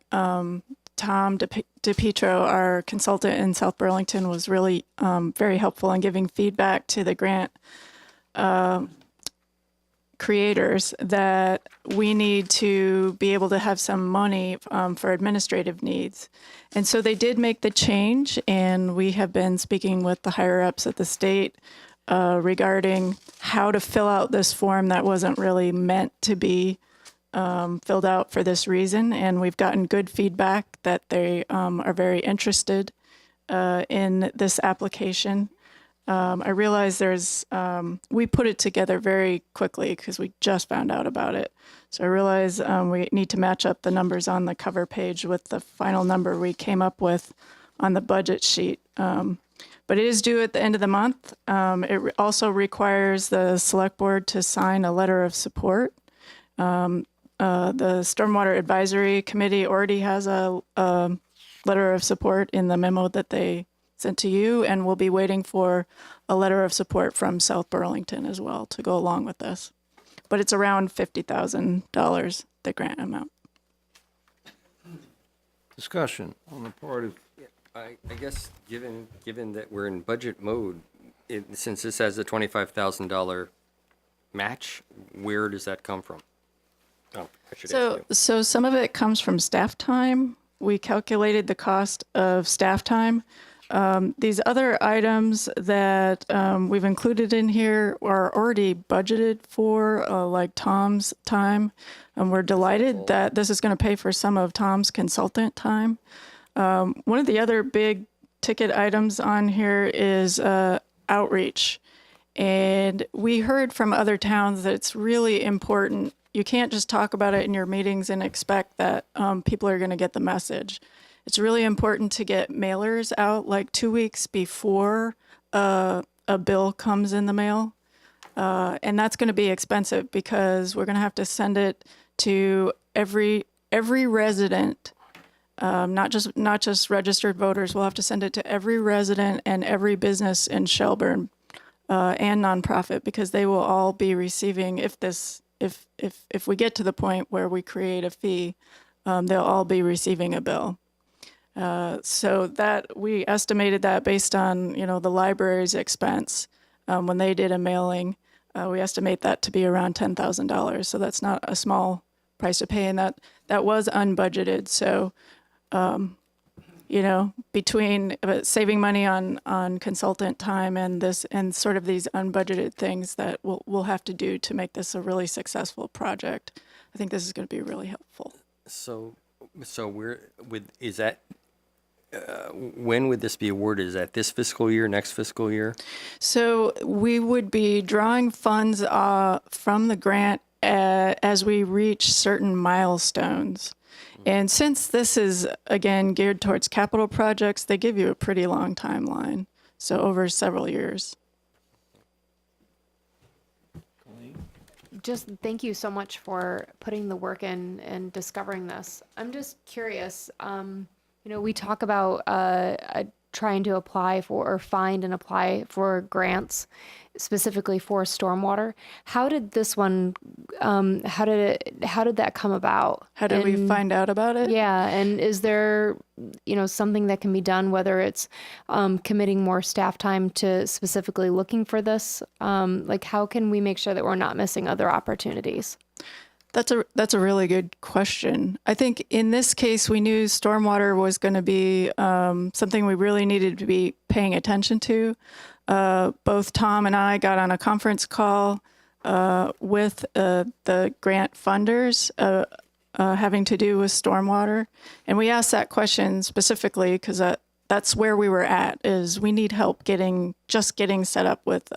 Speaker 8: Tom DePietro, our consultant in South Burlington, was really very helpful in giving feedback to the grant creators that we need to be able to have some money for administrative needs. And so they did make the change, and we have been speaking with the higher-ups at the state regarding how to fill out this form that wasn't really meant to be filled out for this reason, and we've gotten good feedback that they are very interested in this application. I realize we put it together very quickly because we just found out about it. So I realize we need to match up the numbers on the cover page with the final number we came up with on the budget sheet. But it is due at the end of the month. It also requires the select board to sign a letter of support. The Stormwater Advisory Committee already has a letter of support in the memo that they sent to you, and we'll be waiting for a letter of support from South Burlington as well to go along with this. But it's around $50,000, the grant amount.
Speaker 12: Discussion on the part of.
Speaker 3: I guess given that we're in budget mode, since this has a $25,000 match, where does that come from? Oh, I should ask you.
Speaker 8: So some of it comes from staff time. We calculated the cost of staff time. These other items that we've included in here are already budgeted for, like Tom's time. And we're delighted that this is going to pay for some of Tom's consultant time. One of the other big ticket items on here is outreach. And we heard from other towns that it's really important. You can't just talk about it in your meetings and expect that people are going to get the message. It's really important to get mailers out like 2 weeks before a bill comes in the mail. And that's going to be expensive because we're going to have to send it to every resident, not just registered voters. We'll have to send it to every resident and every business in Shelburne and nonprofit, because they will all be receiving, if we get to the point where we create a fee, they'll all be receiving a bill. So that we estimated that based on, the library's expense. When they did a mailing, we estimate that to be around $10,000. So that's not a small price to pay, and that was unbudgeted. So, between saving money on consultant time and this and sort of these unbudgeted things that we'll have to do to make this a really successful project, I think this is going to be really helpful.
Speaker 3: So is that, when would this be awarded? Is that this fiscal year, next fiscal year?
Speaker 8: So we would be drawing funds from the grant as we reach certain milestones. And since this is, again, geared towards capital projects, they give you a pretty long timeline, so over several years.
Speaker 7: Just thank you so much for putting the work in and discovering this. I'm just curious, we talk about trying to apply for or find and apply for grants specifically for stormwater. How did this one, how did that come about?
Speaker 8: How did we find out about it?
Speaker 7: Yeah, and is there, something that can be done, whether it's committing more staff time to specifically looking for this? How can we make sure that we're not missing other opportunities?
Speaker 8: That's a really good question. I think in this case, we knew stormwater was going to be something we really needed to be paying attention to. Both Tom and I got on a conference call with the grant funders having to do with stormwater. And we asked that question specifically because that's where we were at, is we need help getting set up with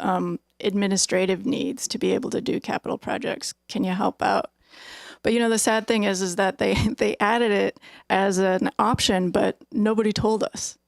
Speaker 8: administrative needs to be able to do capital projects. Can you help out? But the sad thing is that they added it as an option, but nobody told us.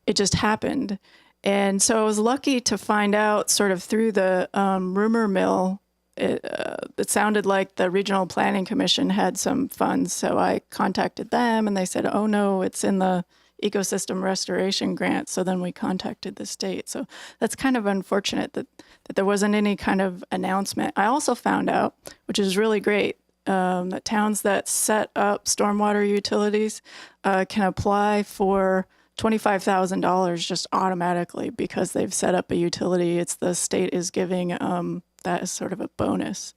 Speaker 8: It just happened. And so I was lucky to find out sort of through the rumor mill. It sounded like the Regional Planning Commission had some funds. So I contacted them and they said, oh no, it's in the ecosystem restoration grant. So then we contacted the state. So that's kind of unfortunate that there wasn't any kind of announcement. I also found out, which is really great, that towns that set up stormwater utilities can apply for $25,000 just automatically because they've set up a utility. It's the state is giving that as sort of a bonus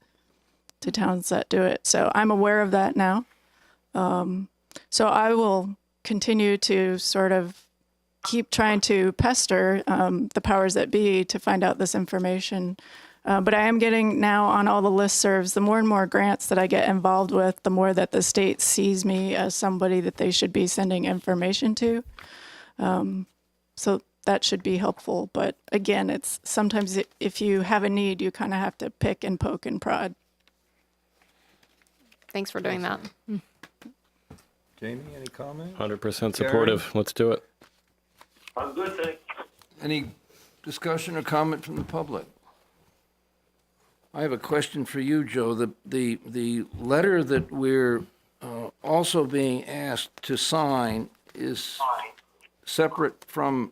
Speaker 8: to towns that do it. So I'm aware of that now. So I will continue to sort of keep trying to pester the powers that be to find out this information. But I am getting now on all the listservs, the more and more grants that I get involved with, the more that the state sees me as somebody that they should be sending information to. So that should be helpful. But again, it's sometimes if you have a need, you kind of have to pick and poke and prod.
Speaker 7: Thanks for doing that.
Speaker 1: Jamie, any comment?
Speaker 5: 100% supportive. Let's do it.
Speaker 4: I'm good, thanks.
Speaker 1: Any discussion or comment from the public? I have a question for you, Joe. The letter that we're also being asked to sign is separate from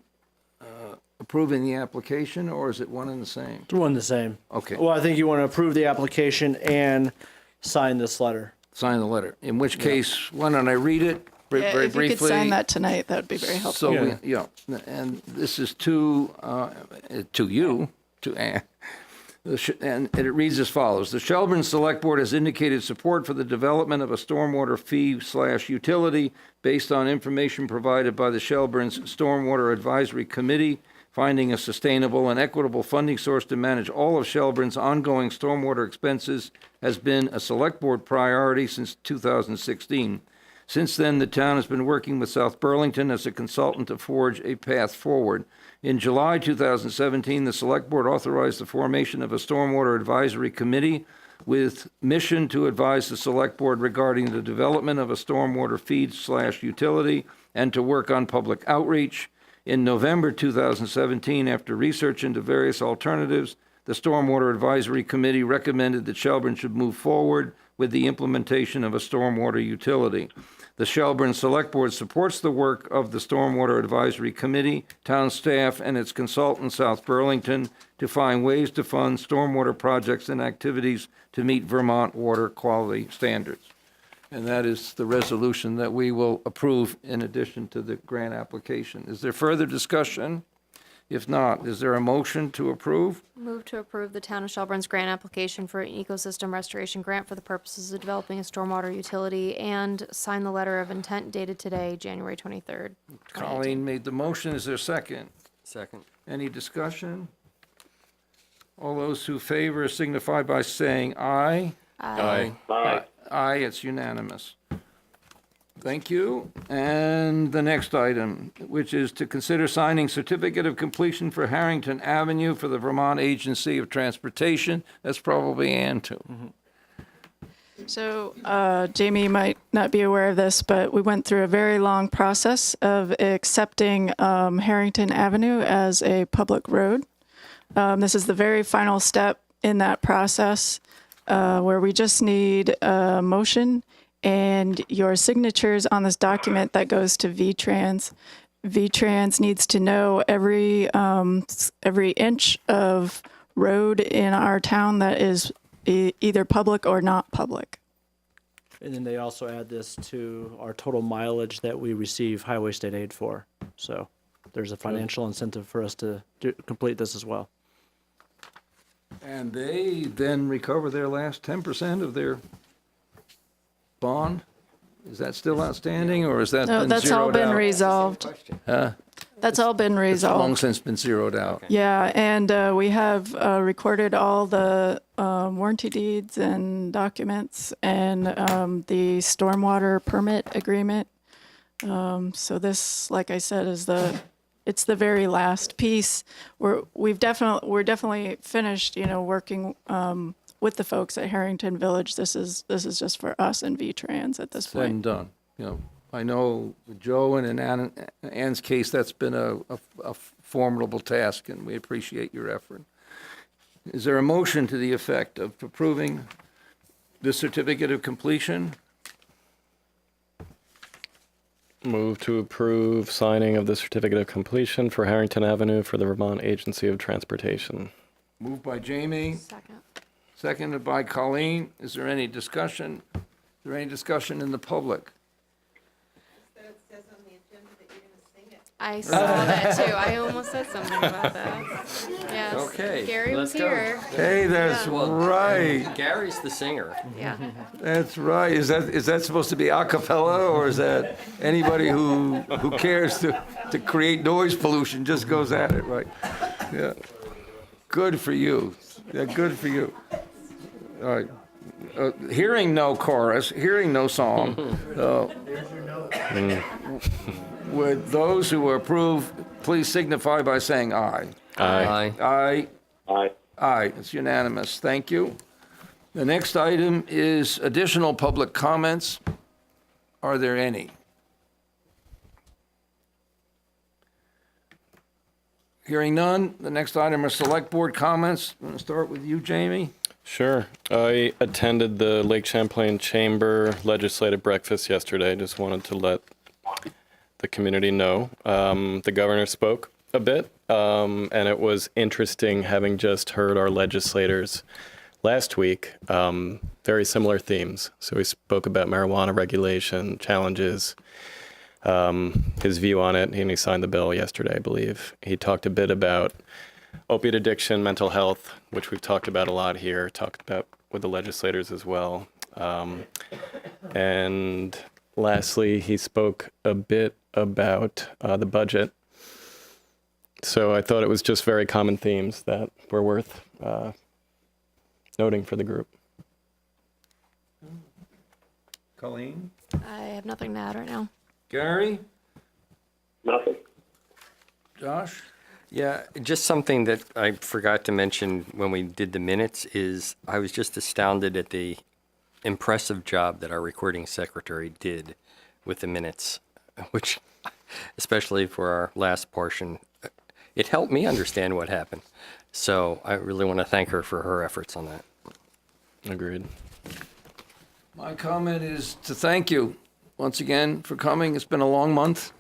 Speaker 1: approving the application, or is it one and the same?
Speaker 2: It's one and the same.
Speaker 1: Okay.
Speaker 2: Well, I think you want to approve the application and sign this letter.
Speaker 1: Sign the letter. In which case, why don't I read it very
Speaker 8: if
Speaker 1: briefly?
Speaker 8: you could sign that tonight, that would be very helpful.
Speaker 1: So, and this is to you, to Ann. And it reads as follows. The Shelburne Selectboard has indicated support for the development of a stormwater fee/utility based on information provided by the Shelburne's Stormwater Advisory Committee, finding a sustainable and equitable funding source to manage all of Shelburne's ongoing stormwater expenses has been a Selectboard priority since 2016. Since then, the town has been working with South Burlington as a consultant to forge a path forward. In July 2017, the Select Board authorized the formation of a Stormwater Advisory Committee with mission to advise the Select Board regarding the development of a stormwater feed/utility and to work on public outreach. In November 2017, after research into various alternatives, the Stormwater Advisory Committee recommended that Shelburne should move forward with the implementation of a stormwater utility. The Shelburne Selectboard supports the work of the Stormwater Advisory Committee, town staff, and its consultant, South Burlington, to find ways to fund stormwater projects and activities to meet Vermont water quality standards. And that is the resolution that we will approve in addition to the grant application. Is there further discussion? If not, is there a motion to approve?
Speaker 7: Move to approve the Town of Shelburne's grant application for an ecosystem restoration grant for the purposes of developing a stormwater utility and sign the letter of intent dated today, January 23rd.
Speaker 1: Colleen made the motion. Is there a second?
Speaker 3: Second.
Speaker 1: Any discussion? All those who favor signify by saying aye.
Speaker 5: Aye.
Speaker 4: Aye.
Speaker 1: Aye, it's unanimous. Thank you. And the next item, which is to consider signing certificate of completion for Harrington Avenue for the Vermont Agency of Transportation. That's probably Ann too.
Speaker 8: So Jamie might not be aware of this, but we went through a very long process of accepting Harrington Avenue as a public road. This is the very final step in that process where we just need a motion and your signatures on this document that goes to VTrans. VTrans needs to know every inch of road in our town that is either public or not public.
Speaker 2: And then they also add this to our total mileage that we receive highway state aid for. So there's a financial incentive for us to complete this as well.
Speaker 1: And they then recover their last 10% of their bond? Is that still outstanding, or is that
Speaker 8: No,
Speaker 1: been
Speaker 8: that's all
Speaker 1: zeroed
Speaker 8: been
Speaker 1: out?
Speaker 8: resolved. That's all been
Speaker 1: It's long
Speaker 8: resolved.
Speaker 1: since been zeroed out.
Speaker 8: Yeah, and we have recorded all the warranty deeds and documents and the stormwater permit agreement. So this, like I said, is it's the very last piece. We're definitely finished, working with the folks at Harrington Village. This is just for us and VTrans at this
Speaker 1: Said and
Speaker 8: point.
Speaker 1: done. I know Joe and in Ann's case, that's been a formidable task, and we appreciate your effort. Is there a motion to the effect of approving the certificate of completion?
Speaker 5: Move to approve signing of the certificate of completion for Harrington Avenue for the Vermont Agency of Transportation.
Speaker 1: Moved by Jamie,
Speaker 7: Second.
Speaker 1: seconded by Colleen. Is there any discussion? Is there any discussion in the public?
Speaker 7: I saw that too. I almost said something about that. Yes.
Speaker 1: Okay,
Speaker 7: Gary was
Speaker 3: let's go.
Speaker 7: here.
Speaker 1: Hey, that's right.
Speaker 3: Gary's the singer.
Speaker 7: Yeah.
Speaker 1: That's right. Is that supposed to be a cappella, or is that anybody who cares to create noise pollution just goes at it, right? Yeah. Good for you. Yeah, good for you. All right. Hearing no chorus, hearing no song. Would those who approve please signify by saying aye?
Speaker 5: Aye.
Speaker 1: Aye.
Speaker 4: Aye.
Speaker 1: Aye, it's unanimous. Thank you. The next item is additional public comments. Are there any? Hearing none, the next item are select board comments. I'm going to start with you, Jamie.
Speaker 5: Sure. I attended the Lake Champlain Chamber legislative breakfast yesterday. Just wanted to let the community know. The governor spoke a bit, and it was interesting having just heard our legislators last week, very similar themes. So he spoke about marijuana regulation, challenges, his view on it, and he signed the bill yesterday, I believe. He talked a bit about opiate addiction, mental health, which we've talked about a lot here, talked about with the legislators as well. And lastly, he spoke a bit about the budget. So I thought it was just very common themes that were worth noting for the group.
Speaker 1: Colleen?
Speaker 7: I have nothing to add right now.
Speaker 1: Gary?
Speaker 4: Nothing.
Speaker 1: Josh?
Speaker 3: Yeah, just something that I forgot to mention when we did the minutes is I was just astounded at the impressive job that our recording secretary did with the minutes, which, especially for our last portion, it helped me understand what happened. So I really want to thank her for her efforts on that.
Speaker 5: Agreed.
Speaker 1: My comment is to thank you once again for coming. It's been a long month.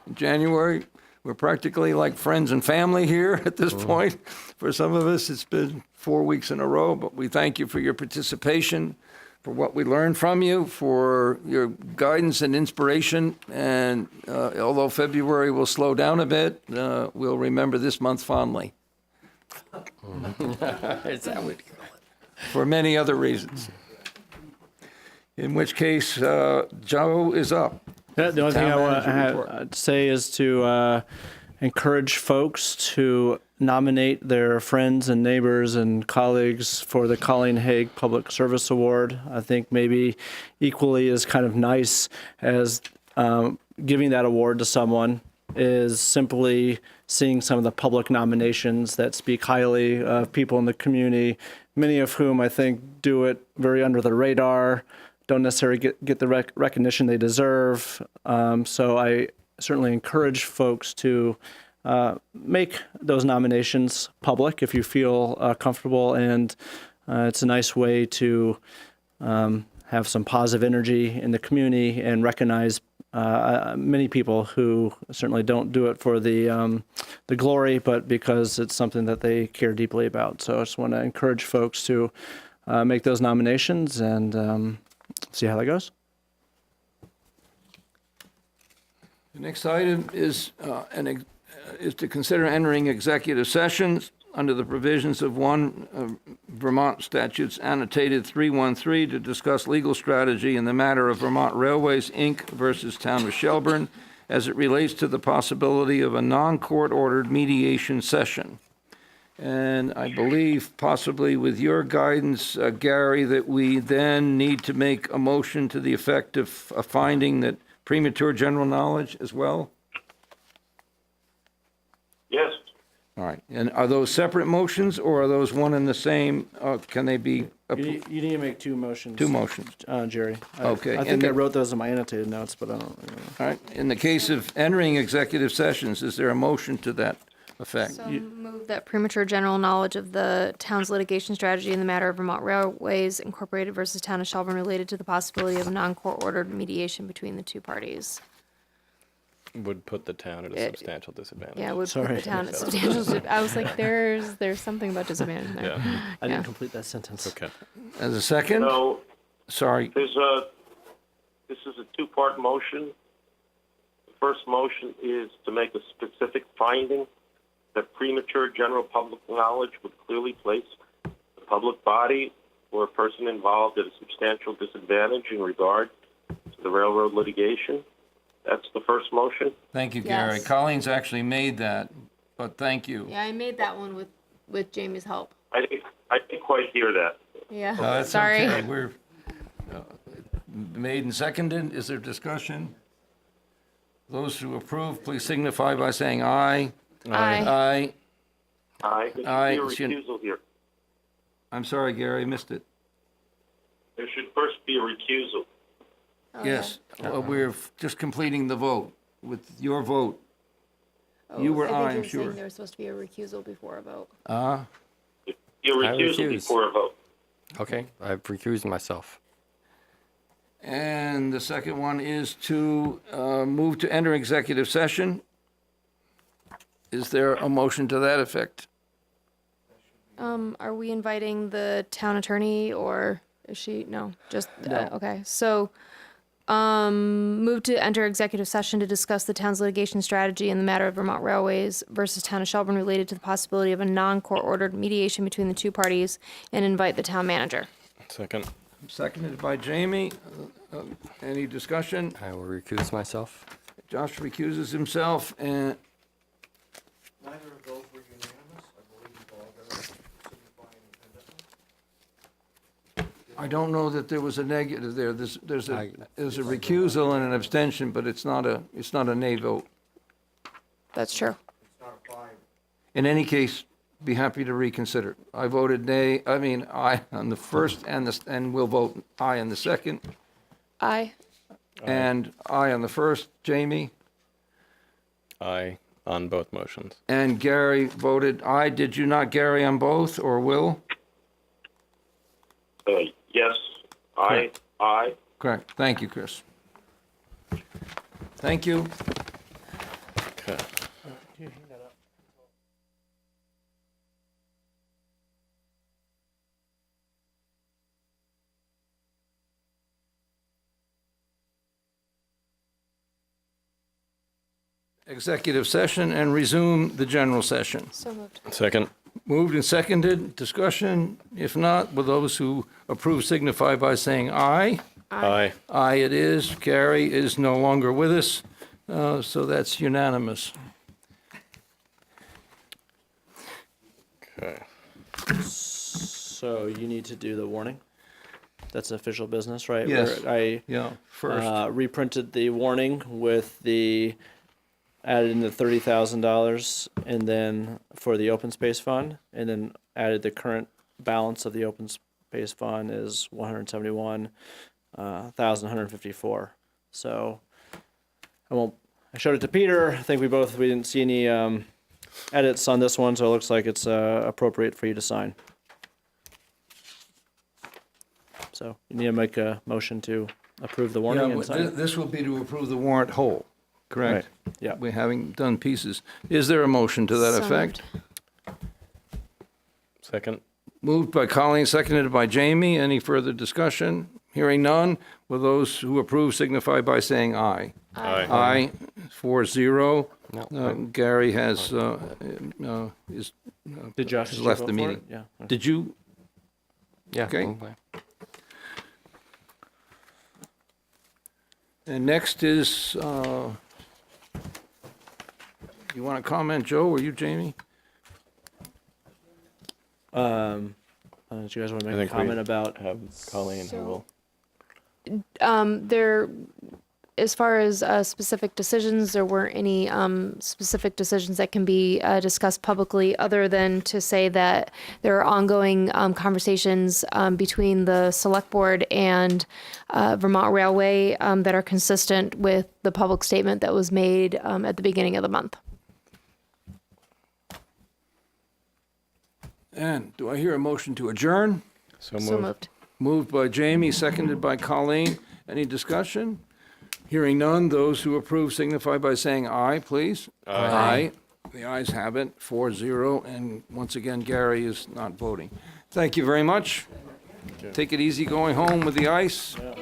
Speaker 1: In January, we're practically like friends and family here at this point. For some of us, it's been 4 weeks in a row, but we thank you for your participation, for what we learned from you, for your guidance and inspiration. And although February will slow down a bit, we'll remember this month fondly.
Speaker 3: Is that what?
Speaker 1: For many other reasons. In which case, Joe is up.
Speaker 2: Yeah, the only thing I
Speaker 1: Town
Speaker 2: want
Speaker 1: manager report.
Speaker 2: to say is to encourage folks to nominate their friends and neighbors and colleagues for the Colleen Haig Public Service Award. I think maybe equally as kind of nice as giving that award to someone is simply seeing some of the public nominations that speak highly of people in the community, many of whom I think do it very under the radar, don't necessarily get the recognition they deserve. So I certainly encourage folks to make those nominations public if you feel comfortable, and it's a nice way to have some positive energy in the community and recognize many people who certainly don't do it for the glory, but because it's something that they care deeply about. So I just want to encourage folks to make those nominations and see how that goes.
Speaker 1: The next item is to consider entering executive sessions under the provisions of Vermont statutes annotated 313 to discuss legal strategy in the matter of Vermont Railways, Inc. versus Town of Shelburne as it relates to the possibility of a non-court-ordered mediation session. And I believe, possibly with your guidance, Gary, that we then need to make a motion to the effect of a finding that premature general knowledge as well?
Speaker 4: Yes.
Speaker 1: All right. And are those separate motions, or are those one and the same? Can they be?
Speaker 2: You need to make two motions.
Speaker 1: Two motions.
Speaker 2: Jerry.
Speaker 1: Okay,
Speaker 2: I
Speaker 1: and
Speaker 2: think I
Speaker 1: the-
Speaker 2: wrote those in my annotated notes, but I don't remember.
Speaker 1: All right. In the case of entering executive sessions, is there a motion to that effect?
Speaker 7: So move that premature general knowledge of the town's litigation strategy in the matter of Vermont Railways Incorporated versus Town of Shelburne related to the possibility of a non-court ordered mediation between the two parties.
Speaker 5: Would put the town at a substantial disadvantage.
Speaker 7: Yeah, would put
Speaker 2: Sorry.
Speaker 7: the town at substantial. I was like, there's something about disadvantage there.
Speaker 5: Yeah,
Speaker 2: I didn't
Speaker 7: Yeah.
Speaker 2: complete that sentence.
Speaker 5: okay.
Speaker 1: As a second?
Speaker 4: So
Speaker 1: Sorry.
Speaker 4: this is a two-part motion. The first motion is to make a specific finding that premature general public knowledge would clearly place the public body or a person involved at a substantial disadvantage in regard to the railroad litigation. That's the first motion.
Speaker 1: Thank you, Gary.
Speaker 7: Yes.
Speaker 1: Colleen's actually made that, but thank you.
Speaker 7: Yeah, I made that one with Jamie's help.
Speaker 4: I didn't quite hear that.
Speaker 7: Yeah,
Speaker 1: No, that's
Speaker 7: sorry.
Speaker 1: okay. We're made and seconded. Is there discussion? Those who approve, please signify by saying aye.
Speaker 7: Aye.
Speaker 1: Aye.
Speaker 4: There
Speaker 1: Aye,
Speaker 4: should be a recusal here.
Speaker 1: I'm sorry, Gary, missed it.
Speaker 4: There should first be a recusal.
Speaker 1: Yes, well, we're just completing the vote. With your vote, you were aye, I'm sure.
Speaker 7: There was supposed to be a recusal before a vote.
Speaker 4: Your
Speaker 3: I
Speaker 4: recusal
Speaker 3: recuse.
Speaker 4: before a vote.
Speaker 3: Okay, I've recused myself.
Speaker 1: And the second one is to move to enter executive session. Is there a motion to that effect?
Speaker 7: Are we inviting the town attorney or is she? No, just, okay. So, move to enter executive session to discuss the town's litigation strategy in the matter of Vermont Railways versus Town of Shelburne related to the possibility of a non-court ordered mediation between the two parties and invite the town manager.
Speaker 5: Second.
Speaker 1: Seconded by Jamie. Any discussion?
Speaker 3: I will recuse myself.
Speaker 1: Josh recuses himself, and
Speaker 6: Neither of those were unanimous. I believe you all got to signify independently.
Speaker 1: I don't know that there was a negative there. There's a recusal and an abstention, but it's not a nay vote.
Speaker 7: That's true.
Speaker 1: In any case, be happy to reconsider. I voted aye on the first, and we'll vote aye on the second,
Speaker 7: Aye.
Speaker 1: and aye on the first. Jamie?
Speaker 5: Aye on both motions.
Speaker 1: And Gary voted aye. Did you not, Gary, on both, or Will?
Speaker 4: Yes, Aye.
Speaker 1: Correct. Thank you, Chris. Thank you.
Speaker 5: Okay.
Speaker 1: Executive session and resume the general session.
Speaker 7: So moved.
Speaker 5: Second.
Speaker 1: Moved and seconded. Discussion? If not, will those who approve signify by saying aye?
Speaker 5: Aye.
Speaker 1: Aye it is. Gary is no longer with us, so that's unanimous.
Speaker 5: Okay.
Speaker 2: So you need to do the warning. That's official business, right?
Speaker 1: Yes.
Speaker 2: Where I
Speaker 1: Yeah, first.
Speaker 2: reprinted the warning with the added in the $30,000 and then for the open space fund, and then added the current balance of the open space fund is 171,154. So I showed it to Peter. I think we didn't see any edits on this one, so it looks like it's appropriate for you to sign. So you need to make a motion to approve the warning and sign it.
Speaker 1: This will be to approve the warrant whole, correct?
Speaker 2: Right. Yeah.
Speaker 1: We're having done pieces. Is there a motion to that
Speaker 7: So
Speaker 1: effect?
Speaker 5: Second.
Speaker 1: Moved by Colleen, seconded by Jamie. Any further discussion? Hearing none. Will those who approve signify by saying aye?
Speaker 5: Aye.
Speaker 1: Aye, 4-0.
Speaker 3: No.
Speaker 1: Gary has
Speaker 2: Did Josh
Speaker 1: has
Speaker 2: did you
Speaker 1: left
Speaker 2: vote
Speaker 1: the
Speaker 2: for
Speaker 1: meeting.
Speaker 2: it? Yeah.
Speaker 1: Did you?
Speaker 3: Yeah.
Speaker 1: Okay. And next is, you want to comment, Joe, or you, Jamie?
Speaker 2: Do you guys want to
Speaker 5: I
Speaker 2: make a
Speaker 5: think we
Speaker 2: comment about?
Speaker 5: have Colleen who will.
Speaker 7: There, as far as specific decisions, there weren't any specific decisions that can be discussed publicly, other than to say that there are ongoing conversations between the Select Board and Vermont Railway that are consistent with the public statement that was made at the beginning of the month.
Speaker 1: And do I hear a motion to adjourn?
Speaker 5: So
Speaker 7: So
Speaker 5: moved.
Speaker 7: moved.
Speaker 1: Moved by Jamie, seconded by Colleen. Any discussion? Hearing none, those who approve signify by saying aye, please. Aye. The ayes have it, 4-0, and once again, Gary is not voting. Thank you very much. Take it easy going home with the ice.
Speaker 2: Yeah.